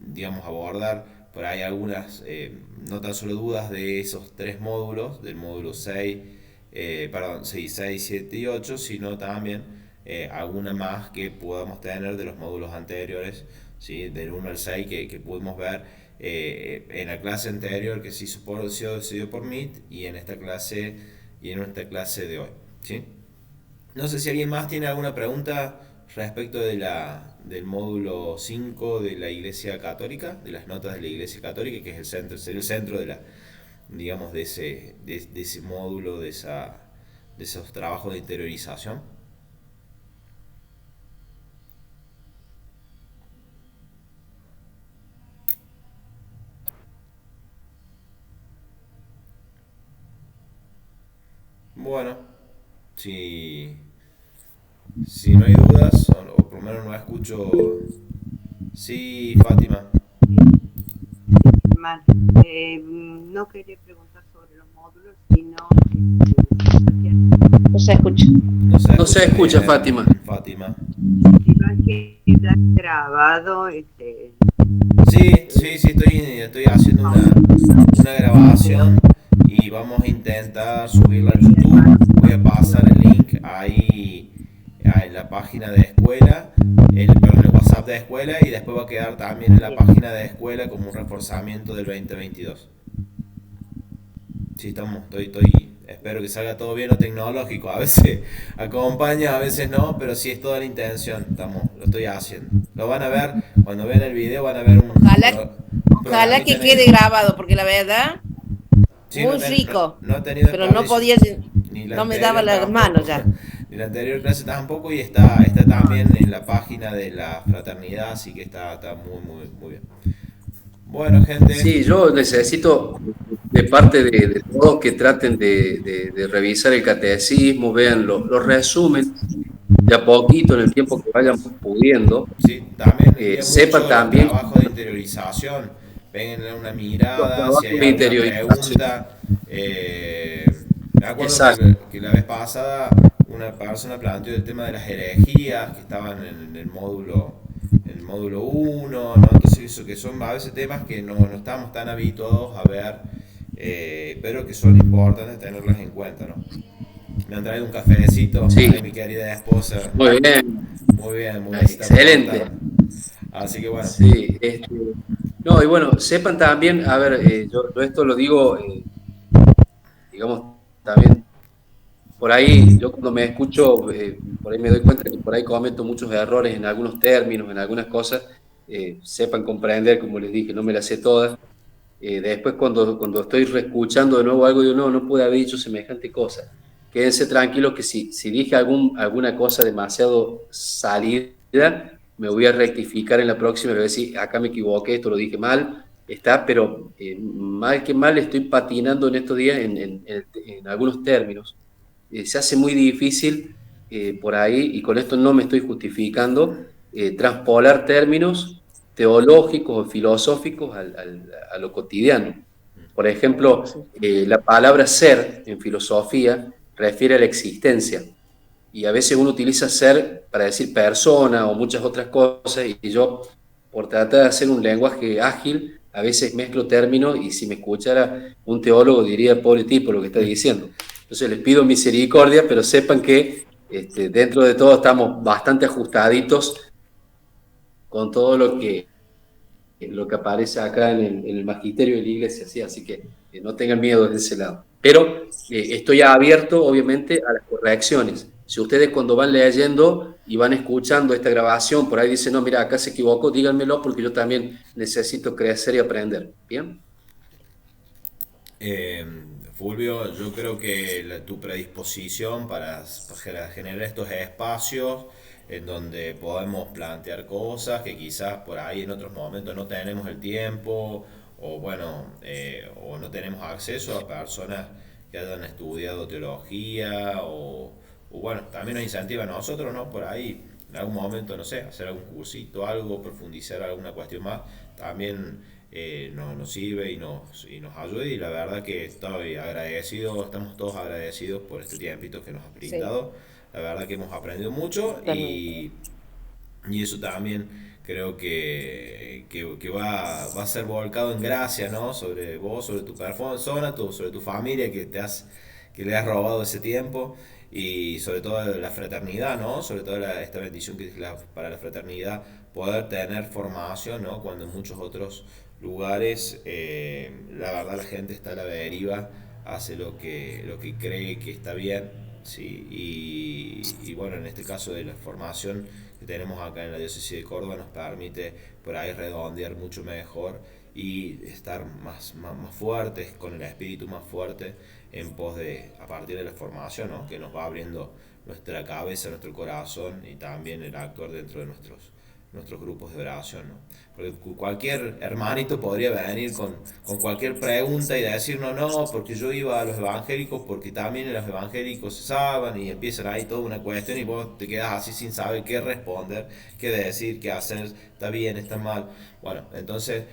digamos, abordar por ahí algunas, no tan solo dudas de esos 3 módulos, del módulo 6, 6, 7 y 8, sino también alguna más que podamos tener de los módulos anteriores, ¿sí?, del 1 al 6 que pudimos ver en la clase anterior que se dio por Meet, y en esta clase de hoy, ¿sí? No sé si alguien más tiene alguna pregunta respecto del módulo 5 de la Iglesia Católica, de las notas de la Iglesia Católica, que es el centro de digamos, de ese módulo, de esos trabajos de interiorización. Bueno, si no hay dudas, o por lo menos no escucho. Sí, Fátima. No quería preguntar sobre los módulos, sino... No se escucha. No se escucha, Fátima. Fátima. Si va a quedar grabado, Sí, estoy haciendo una grabación y vamos a intentar subirla a YouTube. Voy a pasar el link ahí en la página de escuela, el WhatsApp de escuela, y después va a quedar también en la página de escuela como un reforzamiento del 2022. Sí, espero que salga todo bien lo tecnológico. A veces acompaña, a veces no, pero sí es toda la intención. Lo estoy haciendo. Lo van a ver, cuando vean el video van a ver Ojalá que quede grabado, porque la verdad, sí, muy rico. No he tenido pero no podía, no me daba las manos ya. Ni la anterior clase tampoco, y está también en la página de la fraternidad, así que está muy bien. Bueno, gente. Sí, yo necesito de parte de todos que traten de revisar el catecismo, vean los resúmenes de a poquito en el tiempo que vayan pudiendo. Sí, también sepan también el trabajo de interiorización, péguenle una mirada, si hay alguna pregunta. Me acuerdo que la vez pasada una persona planteó el tema de las herejías que estaban en el módulo uno, ¿no? Entonces eso que son a veces temas que no estamos tan habituados a ver, pero que son importantes tenerlas en cuenta, ¿no? Me han traído un cafecito, Sí, ahí mi querida esposa, muy bien, muy bien, muy bien, está excelente. pronta. Así que bueno, Sí, no, y bueno, sepan también, a ver, yo esto lo digo, digamos, también por ahí, yo cuando me escucho, por ahí me doy cuenta que por ahí cometo muchos errores en algunos términos, en algunas cosas, sepan comprender, como les dije, no me las sé todas. Después cuando estoy reescuchando de nuevo algo, digo, no pude haber dicho semejante cosa. Quédense tranquilos que si dije alguna cosa demasiado salida, me voy a rectificar en la próxima, voy a decir, acá me equivoqué, esto lo dije mal, está, pero mal que mal estoy patinando en estos días en algunos términos. Se hace muy difícil por ahí, y con esto no me estoy justificando, transpolar términos teológicos o filosóficos a lo cotidiano. Por ejemplo, la palabra ser en filosofía refiere a la existencia, y a veces uno utiliza ser para decir persona o muchas otras cosas, y yo, por tratar de hacer un lenguaje ágil, a veces mezclo términos, y si me escuchara un teólogo diría, pobre tipo lo que está diciendo. Entonces les pido misericordia, pero sepan que dentro de todo estamos bastante ajustaditos con todo lo que aparece acá en el magisterio de la iglesia, ¿sí? Así que no tengan miedo de ese lado. Pero estoy abierto, obviamente, a las correcciones. Si ustedes cuando van leyendo y van escuchando esta grabación, por ahí dicen, no, mira, acá se equivocó, díganmelo porque yo también necesito crecer y aprender. ¿Bien? Eh, Fulvio, yo creo que tu predisposición para generar estos espacios en donde podemos plantear cosas que quizás por ahí en otros momentos no tenemos el tiempo o bueno, o no tenemos acceso a personas que hayan estudiado teología o bueno, también nos incentiva a nosotros, ¿no? Por ahí en algún momento, no sé, hacer algún cursito, algo, profundizar alguna cuestión más, también nos sirve y nos ayuda y la verdad que estoy agradecido, estamos todos agradecidos por este tiempito que nos ha Sí, brindado. La verdad que hemos aprendido mucho totalmente. y eso también creo que va a ser volcado en gracia, ¿no? Sobre vos, sobre tu persona, sobre tu familia que le has robado ese tiempo y sobre todo la fraternidad, ¿no? Sobre todo esta bendición que es para la fraternidad, poder tener formación, ¿no? Cuando en muchos otros lugares la verdad la gente está a la deriva, hace lo que cree que está bien, ¿sí? Y bueno, en este caso de la formación que tenemos acá en la diócesis de Córdoba nos permite por ahí redondear mucho mejor y estar más fuertes, con el espíritu más fuerte en pos de, a partir de la formación, ¿no? Que nos va abriendo nuestra cabeza, nuestro corazón y también el actuar dentro de nuestros grupos de oración, ¿no? Porque cualquier hermanito podría venir con cualquier pregunta y decir, no, porque yo iba a los evangélicos, porque también los evangélicos se saben y empiezan ahí toda una cuestión y vos te quedas así sin saber qué responder, qué decir, qué hacer, está bien, está mal. Bueno, entonces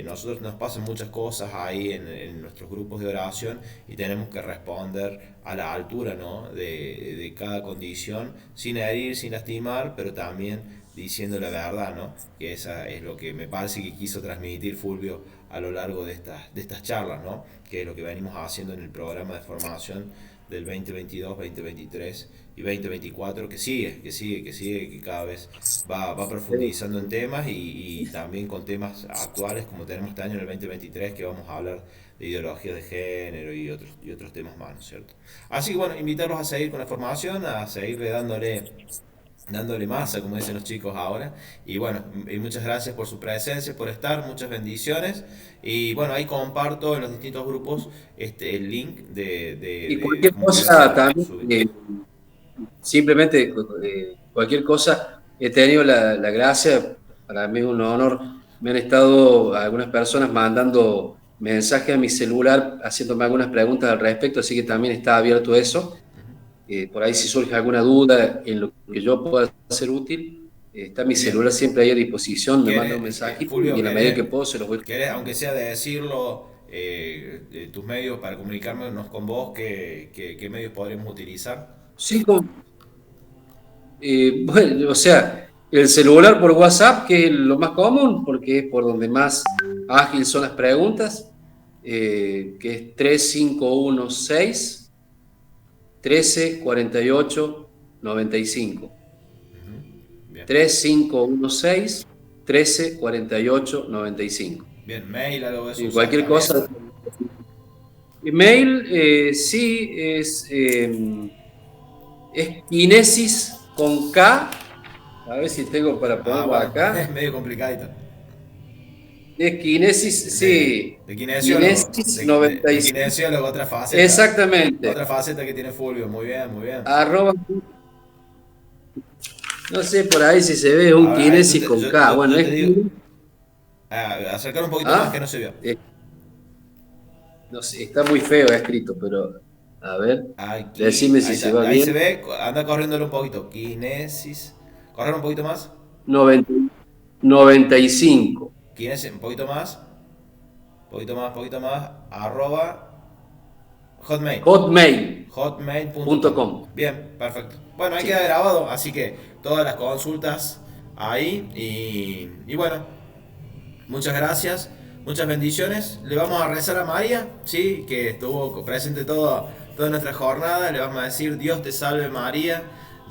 nosotros nos pasan muchas cosas ahí en nuestros grupos de oración y tenemos que responder a la altura, ¿no? de cada condición, sin herir, sin lastimar, pero también diciendo la verdad, ¿no? Que esa es lo que me parece que quiso transmitir Fulvio a lo largo de estas charlas, ¿no? Que es lo que venimos haciendo en el programa de formación del 2022, 2023 y 2024, que sigue, que cada vez va profundizando en temas y también con temas actuales como tenemos este año en el 2023 que vamos a hablar de ideología de género y otros temas más, ¿no es cierto? Así que bueno, invitarlos a seguir con la formación, a seguir dándole masa, como dicen los chicos ahora. Y bueno, y muchas gracias por su presencia, por estar, muchas bendiciones. Y bueno, ahí comparto en los distintos grupos el link Y de cualquier cómo queda cosa también, subido. simplemente cualquier cosa, he tenido la gracia, para mí es un honor, me han estado algunas personas mandando mensajes a mi celular haciéndome algunas preguntas al respecto, así que también está abierto eso. Por ahí si surge alguna duda en lo que yo pueda ser útil, está mi Bien. celular siempre ahí a disposición, me manda un mensajito y Fulvio, en la medida que puedo se los voy. ¿querés, aunque sea de decirlo, tus medios para comunicarnos con vos, qué medios podríamos utilizar? Sí, bueno, o sea, el celular por WhatsApp, que es lo más común, porque es por donde más ágil son las preguntas, que es 3516 1348 95. Bien. 3516 1348 95. Bien, mail, algo de eso. En cualquier cosa. Email, sí, es Kinesis con K. A ver si tengo para ponerlo bueno, acá. es medio complicadito. Es Kinesis, sí. De kinesiólogo. Kinesis De 95. kinesiólogo, otra faceta. Exactamente. Otra faceta que tiene Fulvio. Muy bien, muy bien. Arroba. No sé por ahí si se ve un Kinesis con K. Bueno, es. Digo, acercar un poquito más que no se vio. No sé, está muy feo escrito, pero. A ver. Aquí, Decime si se va ahí bien. se ve, anda corriéndolo un poquito. Kinesis. Correr un poquito más. 95. Kinesis, un poquito más. Poquito más. Arroba. Hotmail.com. Bien, perfecto. Bueno, ahí queda grabado, así que todas las consultas ahí. Y bueno, muchas gracias, muchas bendiciones. Le vamos a rezar a María, ¿sí? Que estuvo presente toda nuestra jornada. Le vamos a decir: Dios te salve María,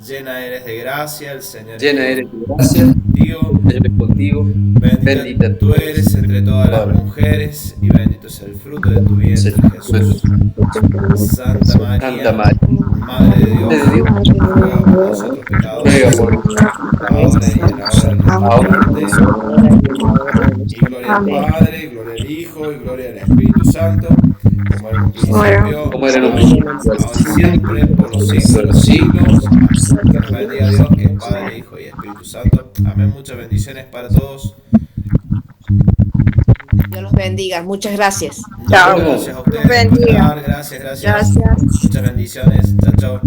llena eres de gracia, el Señor eres de gracia, contigo. Bendita tú eres entre todas las mujeres, y bendito es el fruto de tu vientre, Jesús. Santa María, Madre de Dios, ruega por nosotros pecadores, ahora y en la hora de nuestra muerte. Y gloria al Padre, gloria al Hijo, y gloria al Espíritu Santo, como era en un principio, ahora y siempre, por los siglos de los siglos. Que nos bendiga Dios, que es Padre, Hijo y Espíritu Santo. Amén. Muchas bendiciones para todos. Dios los bendiga. Muchas gracias. Chao. Gracias a ustedes. Bendiga. Gracias. Muchas bendiciones. Chao.